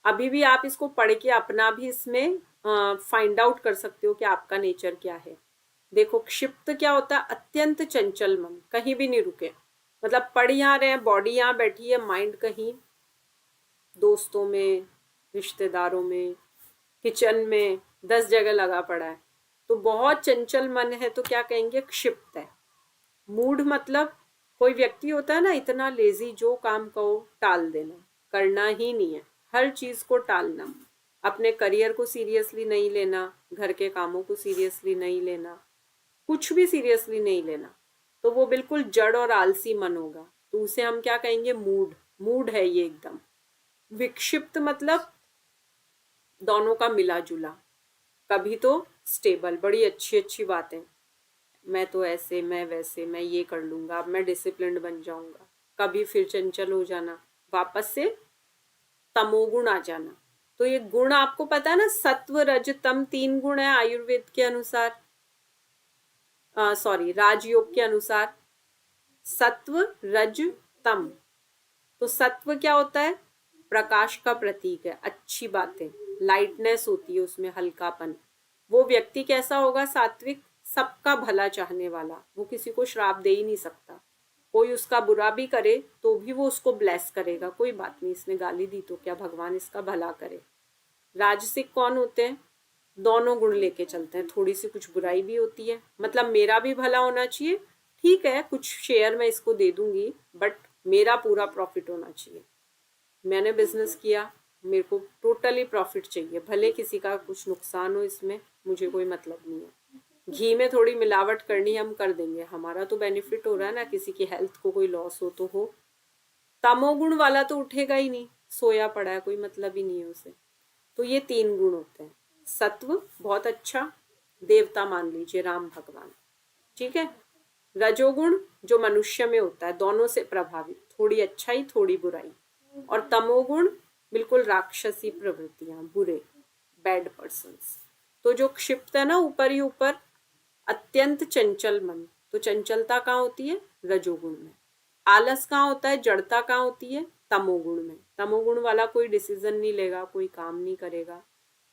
अभी भी आप इसको पढ़ के अपना भी इसमें फाइंड आउट कर सकते हो कि आपका नेचर क्या है। देखो, क्षिप्त क्या होता है? अत्यंत चंचल मन, कहीं भी नहीं रुके, मतलब पढ़ यहाँ रहे हैं, बॉडी यहाँ बैठी है, माइंड कहीं दोस्तों में, रिश्तेदारों में, किचन में, 10 जगह लगा पड़ा है। तो बहुत चंचल मन है तो क्या कहेंगे? क्षिप्त है। मूड मतलब कोई व्यक्ति होता है ना इतना लेजी, जो काम कहो टाल देना, करना ही नहीं है, हर चीज को टालना, अपने करियर को सीरियसली नहीं लेना, घर के कामों को सीरियसली नहीं लेना, कुछ भी सीरियसली नहीं लेना, तो वो बिल्कुल जड़ और आलसी मन होगा। तो उसे हम क्या कहेंगे? मूड। मूड है ये एकदम। विक्षिप्त मतलब दोनों का मिला जुला, कभी तो स्टेबल, बड़ी अच्छी अच्छी बातें, मैं तो ऐसे, मैं वैसे, मैं ये कर लूंगा, अब मैं डिसिप्लिन्ड बन जाऊंगा, कभी फिर चंचल हो जाना, वापस से तमोगुण आ जाना। तो ये गुण आपको पता है ना, सत्व रज तम 3 गुण है आयुर्वेद के अनुसार, सॉरी राजयोग के अनुसार, सत्व रज तम। तो सत्व क्या होता है? प्रकाश का प्रतीक है, अच्छी बातें, लाइटनेस होती है उसमें, हल्कापन। वो व्यक्ति कैसा होगा? सात्विक, सबका भला चाहने वाला, वो किसी को श्राप दे ही नहीं सकता, कोई उसका बुरा भी करे तो भी वो उसको ब्लेस करेगा, कोई बात नहीं, इसने गाली दी तो क्या, भगवान इसका भला करे। राजसिक कौन होते हैं? दोनों गुण लेके चलते हैं, थोड़ी सी कुछ बुराई भी होती है, मतलब मेरा भी भला होना चाहिए, ठीक है कुछ शेयर मैं इसको दे दूंगी, बट मेरा पूरा प्रॉफिट होना चाहिए। मैंने बिजनेस किया, मेरे को टोटली प्रॉफिट चाहिए, भले किसी का कुछ नुकसान हो, इसमें मुझे कोई मतलब नहीं है। घी में थोड़ी मिलावट करनी हम कर देंगे, हमारा तो बेनिफिट हो रहा है ना, किसी की हेल्थ को कोई लॉस हो तो हो। तमोगुण वाला तो उठेगा ही नहीं, सोया पड़ा है, कोई मतलब ही नहीं है उसे। तो ये 3 गुण होते हैं। सत्व बहुत अच्छा, देवता मान लीजिए राम भगवान, ठीक है। रजोगुण जो मनुष्य में होता है, दोनों से प्रभावित, थोड़ी अच्छाई थोड़ी बुराई। और तमोगुण बिल्कुल राक्षसी प्रवृत्तियां, बुरे, बैड पर्सन्स। तो जो क्षिप्त है ना, ऊपर ही ऊपर, अत्यंत चंचल मन, तो चंचलता कहाँ होती है? रजोगुण में। आलस कहाँ होता है? जड़ता कहाँ होती है? तमोगुण में। तमोगुण वाला कोई डिसीजन नहीं लेगा, कोई काम नहीं करेगा,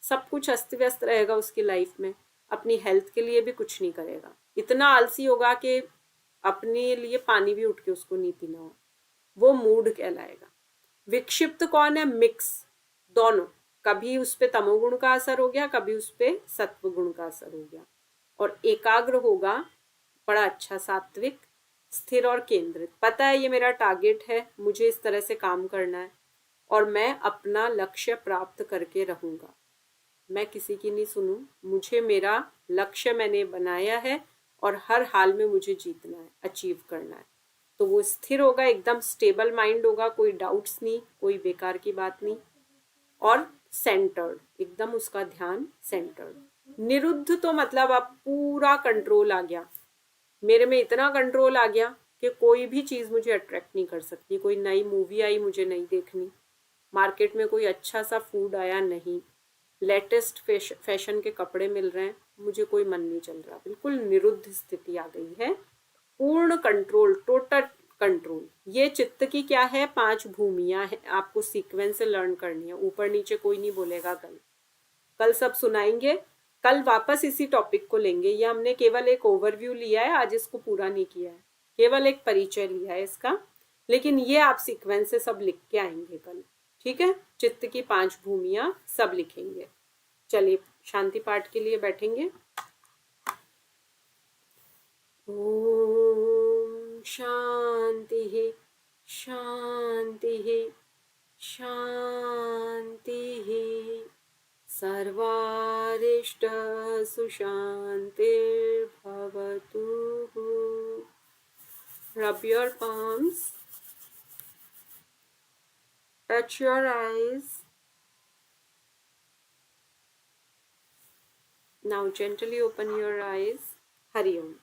सब कुछ अस्त व्यस्त रहेगा उसकी लाइफ में, अपनी हेल्थ के लिए भी कुछ नहीं करेगा, इतना आलसी होगा कि अपने लिए पानी भी उठ के उसको नहीं पीना हो, वो मूड कहलाएगा। विक्षिप्त कौन है? मिक्स, दोनों, कभी उस पे तमोगुण का असर हो गया, कभी उस पे सत्व गुण का असर हो गया। और एकाग्र होगा, बड़ा अच्छा सात्विक, स्थिर और केंद्रित, पता है ये मेरा टारगेट है, मुझे इस तरह से काम करना है और मैं अपना लक्ष्य प्राप्त करके रहूंगा, मैं किसी की नहीं सुनूं, मुझे मेरा लक्ष्य मैंने बनाया है और हर हाल में मुझे जीतना है, अचीव करना है। तो वो स्थिर होगा, एकदम स्टेबल माइंड होगा, कोई डाउट्स नहीं, कोई बेकार की बात नहीं, और सेंटर्ड, एकदम उसका ध्यान सेंटर्ड। निरुद्ध तो मतलब अब पूरा कंट्रोल आ गया, मेरे में इतना कंट्रोल आ गया कि कोई भी चीज मुझे अट्रैक्ट नहीं कर सकती, कोई नई मूवी आई मुझे नहीं देखनी, मार्केट में कोई अच्छा सा फूड आया नहीं, लेटेस्ट फैशन के कपड़े मिल रहे हैं, मुझे कोई मन नहीं चल रहा, बिल्कुल निरुद्ध स्थिति आ गई है, पूर्ण कंट्रोल, टोटल कंट्रोल। ये चित्त की क्या है, 5 भूमियां है, आपको सीक्वेंस से लर्न करनी है, ऊपर नीचे कोई नहीं बोलेगा। कल सब सुनाएंगे, कल वापस इसी टॉपिक को लेंगे। ये हमने केवल एक ओवरव्यू लिया है, आज इसको पूरा नहीं किया है, केवल एक परिचय लिया है इसका, लेकिन ये आप सीक्वेंस से सब लिख के आएंगे कल, ठीक है। चित्त की 5 भूमियां सब लिखेंगे। चलिए शांति पाठ के लिए बैठेंगे। ओम शांति शांति शांति। सर्वारिष्ट सुशांतिर्भवतु। Rub your palms, touch your eyes. Now gently open your eyes. Hari Om.